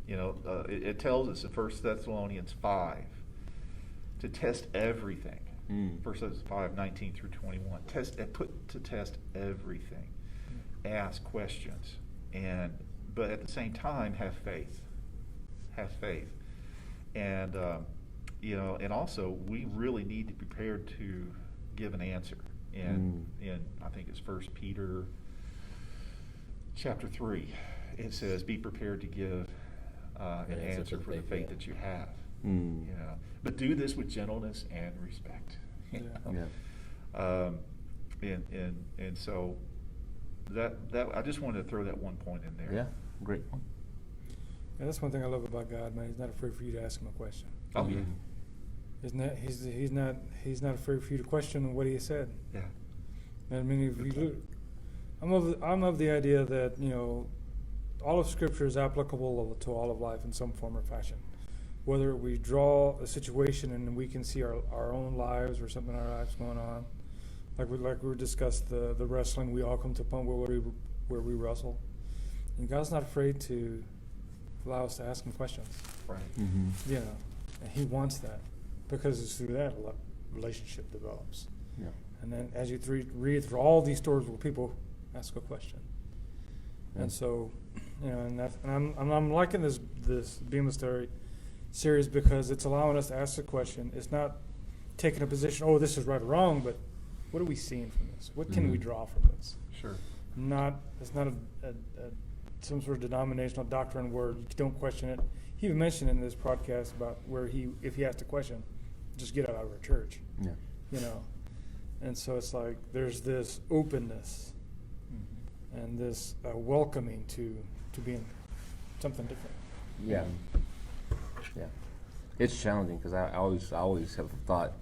It tells us in 1 Thessalonians 5 to test everything. 1 Thessalonians 5, 19 through 21. Put to test everything. Ask questions. But at the same time, have faith. Have faith. And, and also we really need to be prepared to give an answer. And I think it's 1 Peter chapter 3. It says, be prepared to give an answer for the faith that you have. But do this with gentleness and respect. And so that I just wanted to throw that one point in there. Yeah, great one. Yeah, that's one thing I love about God, man. He's not afraid for you to ask him a question. Oh yeah. He's not afraid for you to question what he said. Yeah. I mean, if you look, I'm of the idea that all of Scripture is applicable to all of life in some form or fashion. Whether we draw a situation and we can see our own lives or something in our lives going on, like we discussed the wrestling, we all come to a point where we wrestle, and God's not afraid to allow us to ask him questions. Right. And he wants that, because it's through that a relationship develops. Yeah. And then as you read through all these stories where people ask a question, and so and I'm liking this BEMA story series because it's allowing us to ask the question. It's not taking a position, this is right or wrong, but what are we seeing from this? What can we draw from this? Sure. It's not a some sort of denominational doctrine where you don't question it. He even mentioned in this podcast about where if he asked a question, just get out of our church. Yeah. And so it's like there's this openness and this welcoming to being something different. Yeah. Yeah. It's challenging because I always have thought,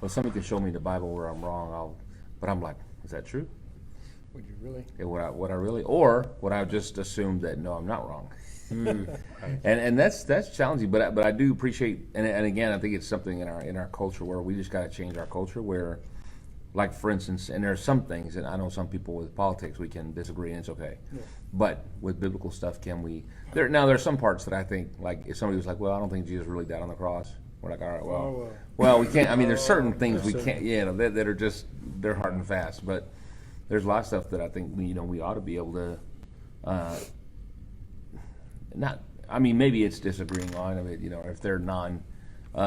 well, somebody can show me the Bible where I'm wrong, but I'm like, is that true? Would you really? Yeah, would I really? Or would I just assume that, no, I'm not wrong? And that's challenging, but I do appreciate, and again, I think it's something in our culture where we just got to change our culture where, like, for instance, and there are some things, and I know some people with politics, we can disagree and it's okay. Yeah. But with biblical stuff, can we? There are some parts that I think, like, if somebody was like, well, I don't think Jesus really died on the cross. We're like, all right, well, we can't. I mean, there's certain things we can't, that are just, they're hard and fast. But there's a lot of stuff that I think we ought to be able to, maybe it's disagreeing on it, if they're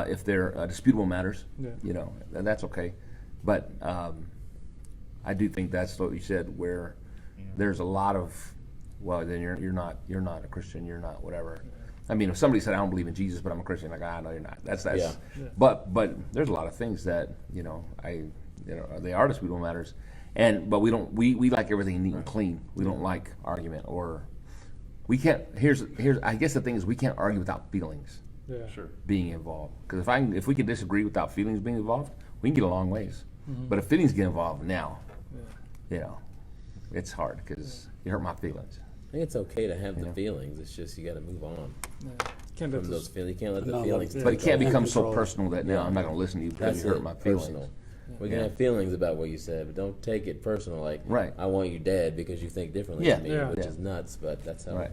if they're disputable matters, that's okay. But I do think that's what you said, where there's a lot of, well, then you're not a Christian, you're not whatever. I mean, if somebody said, I don't believe in Jesus, but I'm a Christian, like, no, you're not. That's. Yeah. But there's a lot of things that they are disputable matters, but we like everything neat and clean. We don't like argument, or we can't. Here's I guess the thing is, we can't argue without feelings. Yeah. Sure. Being involved, because if we can disagree without feelings being involved, we can get a long ways. But if feelings get involved now, it's hard because you hurt my feelings. I think it's okay to have the feelings. It's just you got to move on. Yeah. Can't let from those this- feelings. You can't let the No, feelings. but But it can't Yeah. become so Control. personal that now Yeah. I'm not going to listen to you because That's you hurt it, my feelings. personal. We can Yeah. have feelings about what you said, but don't take it personal. Like, Right. I want you dead because you think differently Yeah. than me, Yeah. which Yeah. is nuts. But that's how Right.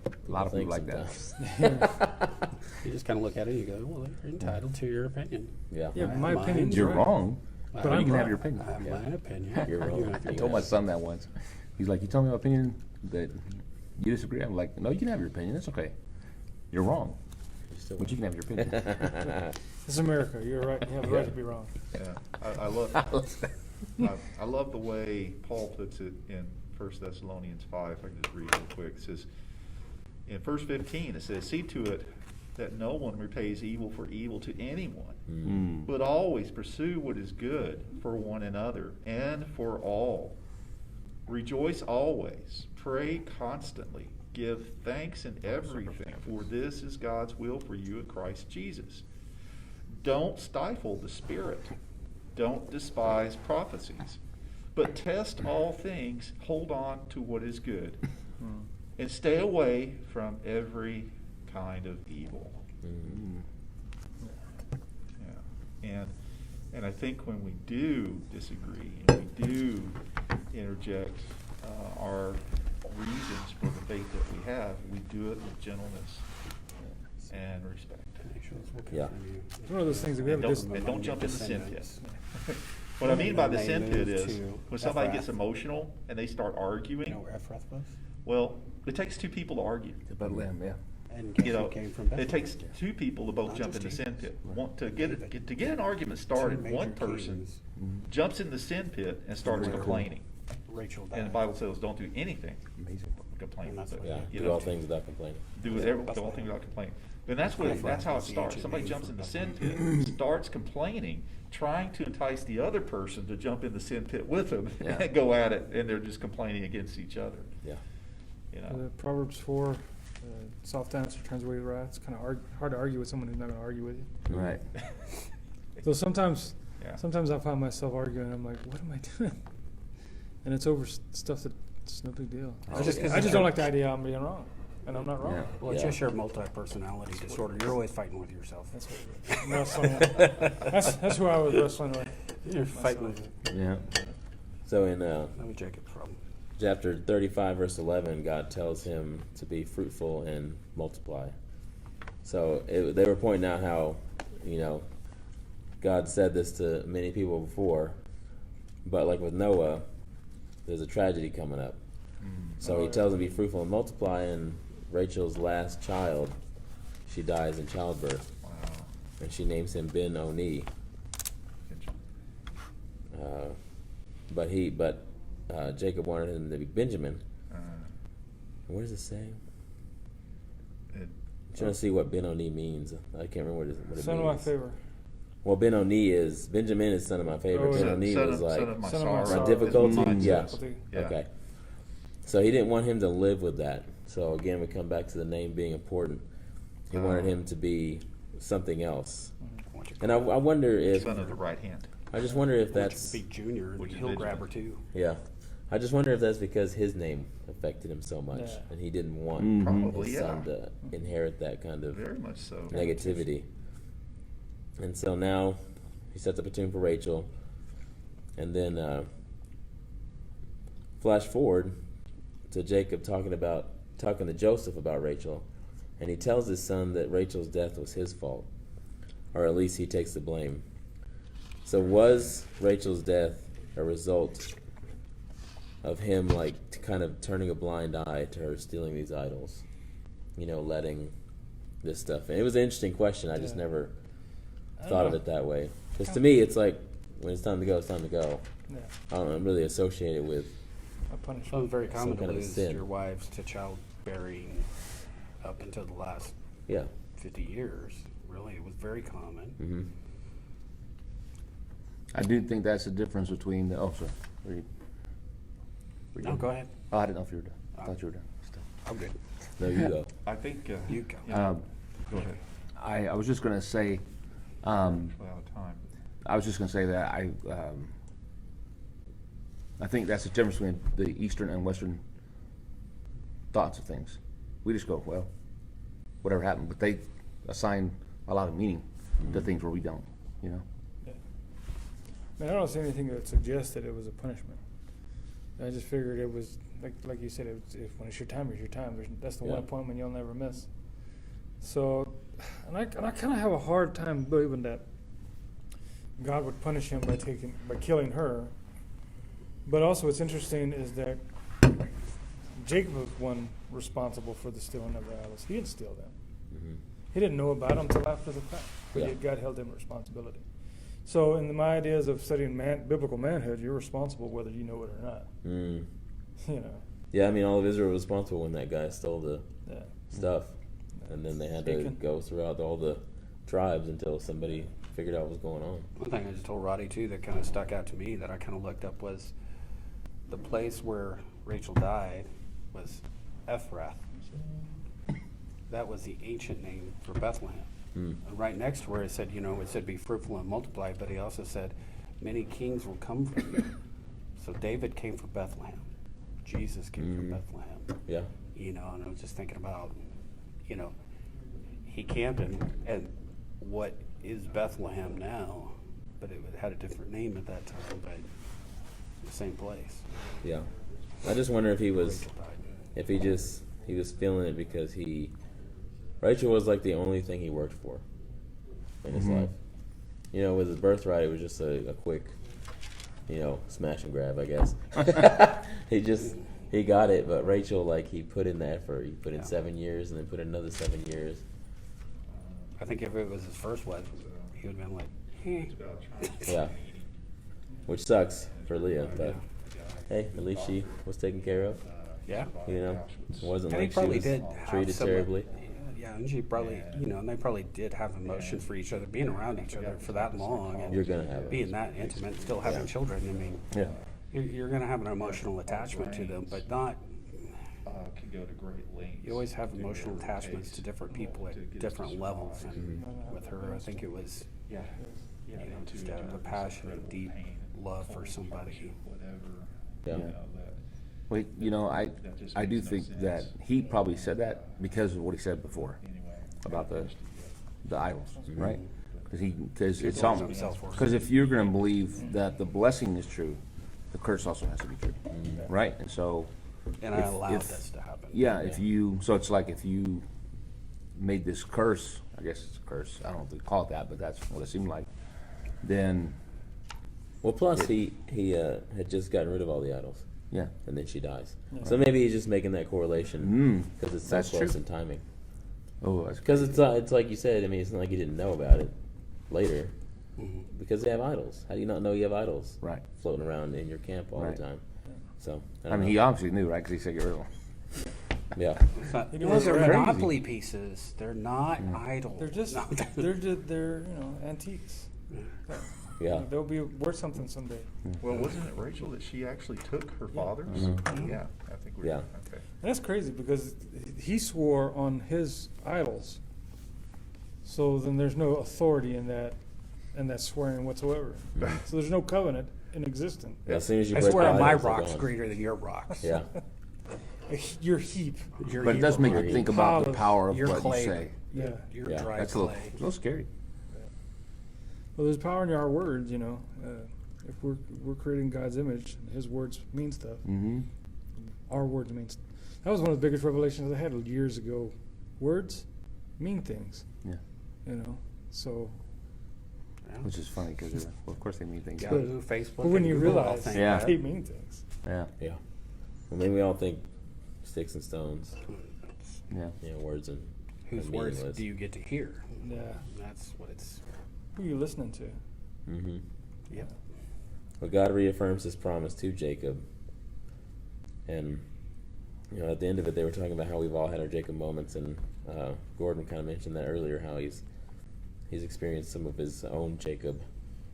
A lot of people think like that. sometimes. You just kind of look at it and you go, well, you're entitled to your opinion. Yeah. Yeah, but my Mine. opinion's You're right. wrong, But but I'm you can right. have your opinion. I have Yeah. my opinion. You're wrong. I told my son that once. He's like, "You told me my opinion that you disagree." I'm like, "No, you can have your opinion. That's okay. You're wrong, but you can have your opinion." This is America. You're right. You have the right to be wrong. Yeah, I love the way Paul puts it in 1 Thessalonians 5. If I can just read real quick. It says, in verse 15, it says, "See to it that no one repays evil for evil to anyone, Mm. but always pursue what is good for one another and for all. Rejoice always, pray constantly, give thanks in everything, for this is God's will for you in Christ Jesus. Don't stifle the Spirit. Don't despise prophecies, but test all things, hold on to what is good, and stay away from every kind of evil." Mm. Yeah. And I think when we do disagree, and we do interject our reasons for the faith that we have, we do it with gentleness and respect. Make sure it's okay Yeah. for you. It's one of those things that we have And a don't jump in the sin pit. Descendants. What I mean by the They sin pit move is to when somebody Ephrath. gets emotional and they start You arguing. know where Ephrath was? Well, it takes two people to argue. The Bethlehem, yeah. And guess You know, who came from Bethlehem? it takes two people to both Not jump in just the sin Jesus. pit. Want to get an argument Two started, major one person kings, jumps in the sin pit and starts Where- complaining. Rachel died. And the Bible says, don't do anything. Amazing. Complain. And that's But, what- Yeah. you Do know, all things without complaining. do all things without complaining. And that's what, that's how it starts. Somebody jumps in the sin pit, starts complaining, trying to entice the other person to jump in the sin pit with them Yeah. and go at it, and they're just complaining against each other. Yeah. You know. Proverbs 4, soft answer turns away wrath. It's kind of hard to argue with someone who's not going to argue with you. Right. So sometimes Yeah. I find myself arguing. I'm like, what am I doing? And it's over stuff that's no big deal. It's just 'cause I it's just don't your- like the idea I'm being wrong, and I'm not wrong. Yeah. Well, it's Yeah. just your multi-personality disorder. You're always fighting with yourself. That's what it is. I'm wrestling with. That's who I was wrestling with. You're fighting with Yeah. So in Let me check it from. chapter 35, verse 11, God tells him to be fruitful and multiply. So they were pointing out how, God said this to many people before, but like with Noah, there's a tragedy coming up. So he tells him to be fruitful and multiply, and Rachel's last child, she dies in childbirth, Wow. and she names him Ben-Oni. But Jacob wanted him to be Benjamin. What does it say? I'm trying to see what Ben-Oni means. I can't remember what it Son means. of my favor. Well, Ben-Oni is, Benjamin is son of my favorite. Oh, yeah. Ben-Oni was like, son of my Son of my sorrow. sorrow. my difficulty? Is mine. Yeah. Yeah. Okay. So he didn't want him to live with that. So again, we come back to the name being important. He wanted him to be something else. And I wonder if, Son of the right hand. I just wonder if that's, Big Junior, Which the is hill Benjamin. grabber too. yeah. I just wonder if that's because his name affected him so much, Yeah. and he didn't want Mhm. Probably, his yeah. son to inherit that kind of Very much so. negativity. And so now he sets up a tomb for Rachel, and then flash forward to Jacob talking to Joseph about Rachel, and he tells his son that Rachel's death was his fault, or at least he takes the blame. So was Rachel's death a result of him kind of turning a blind eye to her stealing these idols, letting this stuff in? It was an interesting question. I just Yeah. never I thought don't of know. it that way. Because to me, it's like when it's time to go, it's time to go. Yeah, I don't know. I'm really associated with a punishment. So it's very common Some kind to of lose sin. your wives to childbearing up until the last yeah. 50 years. Really, it was very common. Mm-hmm. I do think that's the difference between the. Oh, sorry. Were you No, done? go ahead. Oh, I didn't know if you were done. I thought you were done. Still. I'm good. No, you go. I think. You go. Yeah. Go ahead. I was just going to say. We're out of time. I was just going to say that I think that's the difference between the Eastern and Western thoughts of things. We just go, well, whatever happened. But they assign a lot of meaning to things where we don't, you know. Yeah. I mean, I don't see anything that suggests that it was a punishment. I just figured it was like you said. When it's your time, it's your time. That's the one appointment you'll never miss. So, and I kind of have a hard time believing that God would punish him by killing her. But also, what's interesting is that Jacob was one responsible for the stealing of the idols. He didn't steal them. Mm-hmm. He didn't know about them until after the fact. But yet God held him responsibility. So in my ideas of studying biblical manhood, you're responsible whether you know it or not. Mm. You know. Yeah, I mean, all of Israel was responsible when that guy stole the stuff. And then they had to Speaking. go throughout all the tribes until somebody figured out what was going on. One thing I just told Roddy too that kind of stuck out to me that I kind of looked up was the place where Rachel died was Ephrath. That was the ancient name for Bethlehem. Mm. And right next to where it said, it said be fruitful and multiply, but he also said many kings will come from you. So David came from Bethlehem. Jesus came from Bethlehem. Yeah. And I was just thinking about, he camped in what is Bethlehem now, but it had a different name at that time, but the same place. Yeah. I just wonder if he was, Rachel died. if he was feeling it because Rachel was like the only thing he worked for in his life. With his birthright, it was just a quick, smash and grab, I guess. He got it, but Rachel, he put in the effort. He put in 7 years and then put in another 7 years. I think if it was his first wife, he would have been like, Yeah. Which sucks for Leah, but hey, at least she was taken care of. yeah. It wasn't And he like she probably was did have treated some- terribly. Yeah, and she probably, and they probably did have emotion for each other, being around each other for that long, and You're gonna have it. being that intimate, still having children. I mean, Yeah. you're going to have an emotional attachment to them, but not. Can go to great lengths. You always have to emotional whatever it attachments takes to different people to at get us different to levels, survive. and with her, I think it was Yeah. Yeah. just a passionate, deep love for somebody. Whatever. Yeah. Well, I do think that he probably said that because of what he said before about the idols, right? Because it's almost himself for it. because if you're going to believe that the blessing is true, the curse also has to be true, right? And so, And I allowed if- this to happen. yeah, so it's like if you made this curse, I guess it's a curse. I don't know if they call it that, but that's what it seemed like. Then, Well, plus he had just gotten rid of all the idols, yeah, and then she dies. So maybe he's just making that correlation because it's so That's close true. in timing. oh, that's Because it's like you said. I mean, it's not like you didn't know about it later, because they have idols. How do you not know you have idols right. floating around in your camp all Right. the time? So I mean, he obviously knew, right? Because he said get rid of them. yeah. It's not, You know those what's are crazy? Monopoly pieces. They're not idols. They're just No. they're antiques. Yeah. They'll be worth something someday. Well, wasn't it Rachel that she actually took her father's? Yeah, I think we. Yeah. Okay. And that's crazy because he swore on his idols. So then there's no authority in that swearing whatsoever. So there's no covenant in existence. Yeah, as soon as you I break swear the my idols, they're rock's gone. greater than your rocks. Yeah. Your heap. Your But it does make you Your think about the pile of- power of your what clay. you say. Yeah. Your Yeah, dry That's a clay. little scary. Well, there's power in our words, if we're creating God's image, His words mean stuff. Mm-hmm. Our words mean. That was one of the biggest revelations I had years ago. Words mean things. Yeah. So. Which is funny because, of course, they mean things. Yahoo, Facebook, But when and you Google all realize think Yeah. they mean things. Yeah. Yeah. I mean, we all think sticks and stones, Yeah. words and whose and words meaningless. do you get to hear? Yeah. That's what it's. Who are you listening to? Mm-hmm. Yep. Well, God reaffirms His promise to Jacob, and at the end of it, they were talking about how we've all had our Jacob moments, and Gordon kind of mentioned that earlier, how he's experienced some of his own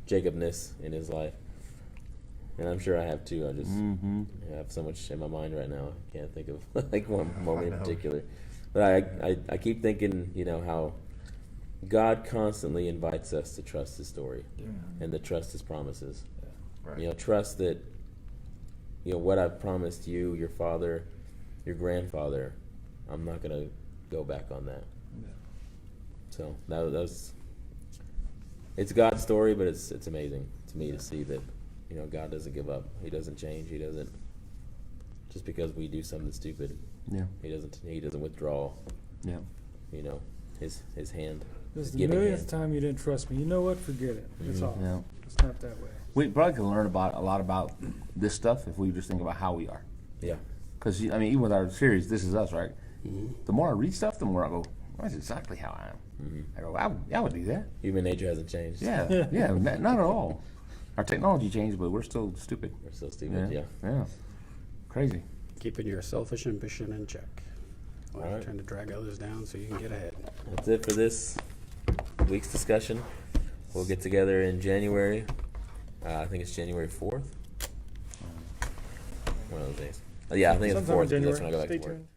Jacobness in his life, and I'm sure I have too. I just I have so much in my mind right now. I can't think of one moment in particular, but I keep thinking, how God constantly invites us to trust His story and to trust His promises. Right. Trust that, what I've promised you, your father, your grandfather, I'm not going to go back on that. So that was. It's God's story, but it's amazing to me to see that, you know, God doesn't give up. He doesn't change. He doesn't, just because we do something stupid. Yeah. He doesn't withdraw. Yeah. You know, his hand. This is his the giving millionth hand. time you didn't trust me. You know what? Forget it. It's off. Yeah. It's not that way. We probably could learn a lot about this stuff if we just think about how we are. Yeah. Because, I mean, even with our series, This Is Us, right? The more I read stuff, the more I go, that's exactly how I am. I go, I would do that. Human nature hasn't changed. Yeah, yeah, not at all. Our technology changed, but we're still stupid. We're still stupid. Yeah. Crazy. Keeping your selfish ambition in check. While you're Alright. trying to drag others down so you can get ahead. That's it for this week's discussion. We'll get together in January. I think it's January 4th. One of those days. Yeah, I think it's Sometime in 4th. That's when I January. go back Stay to work. tuned.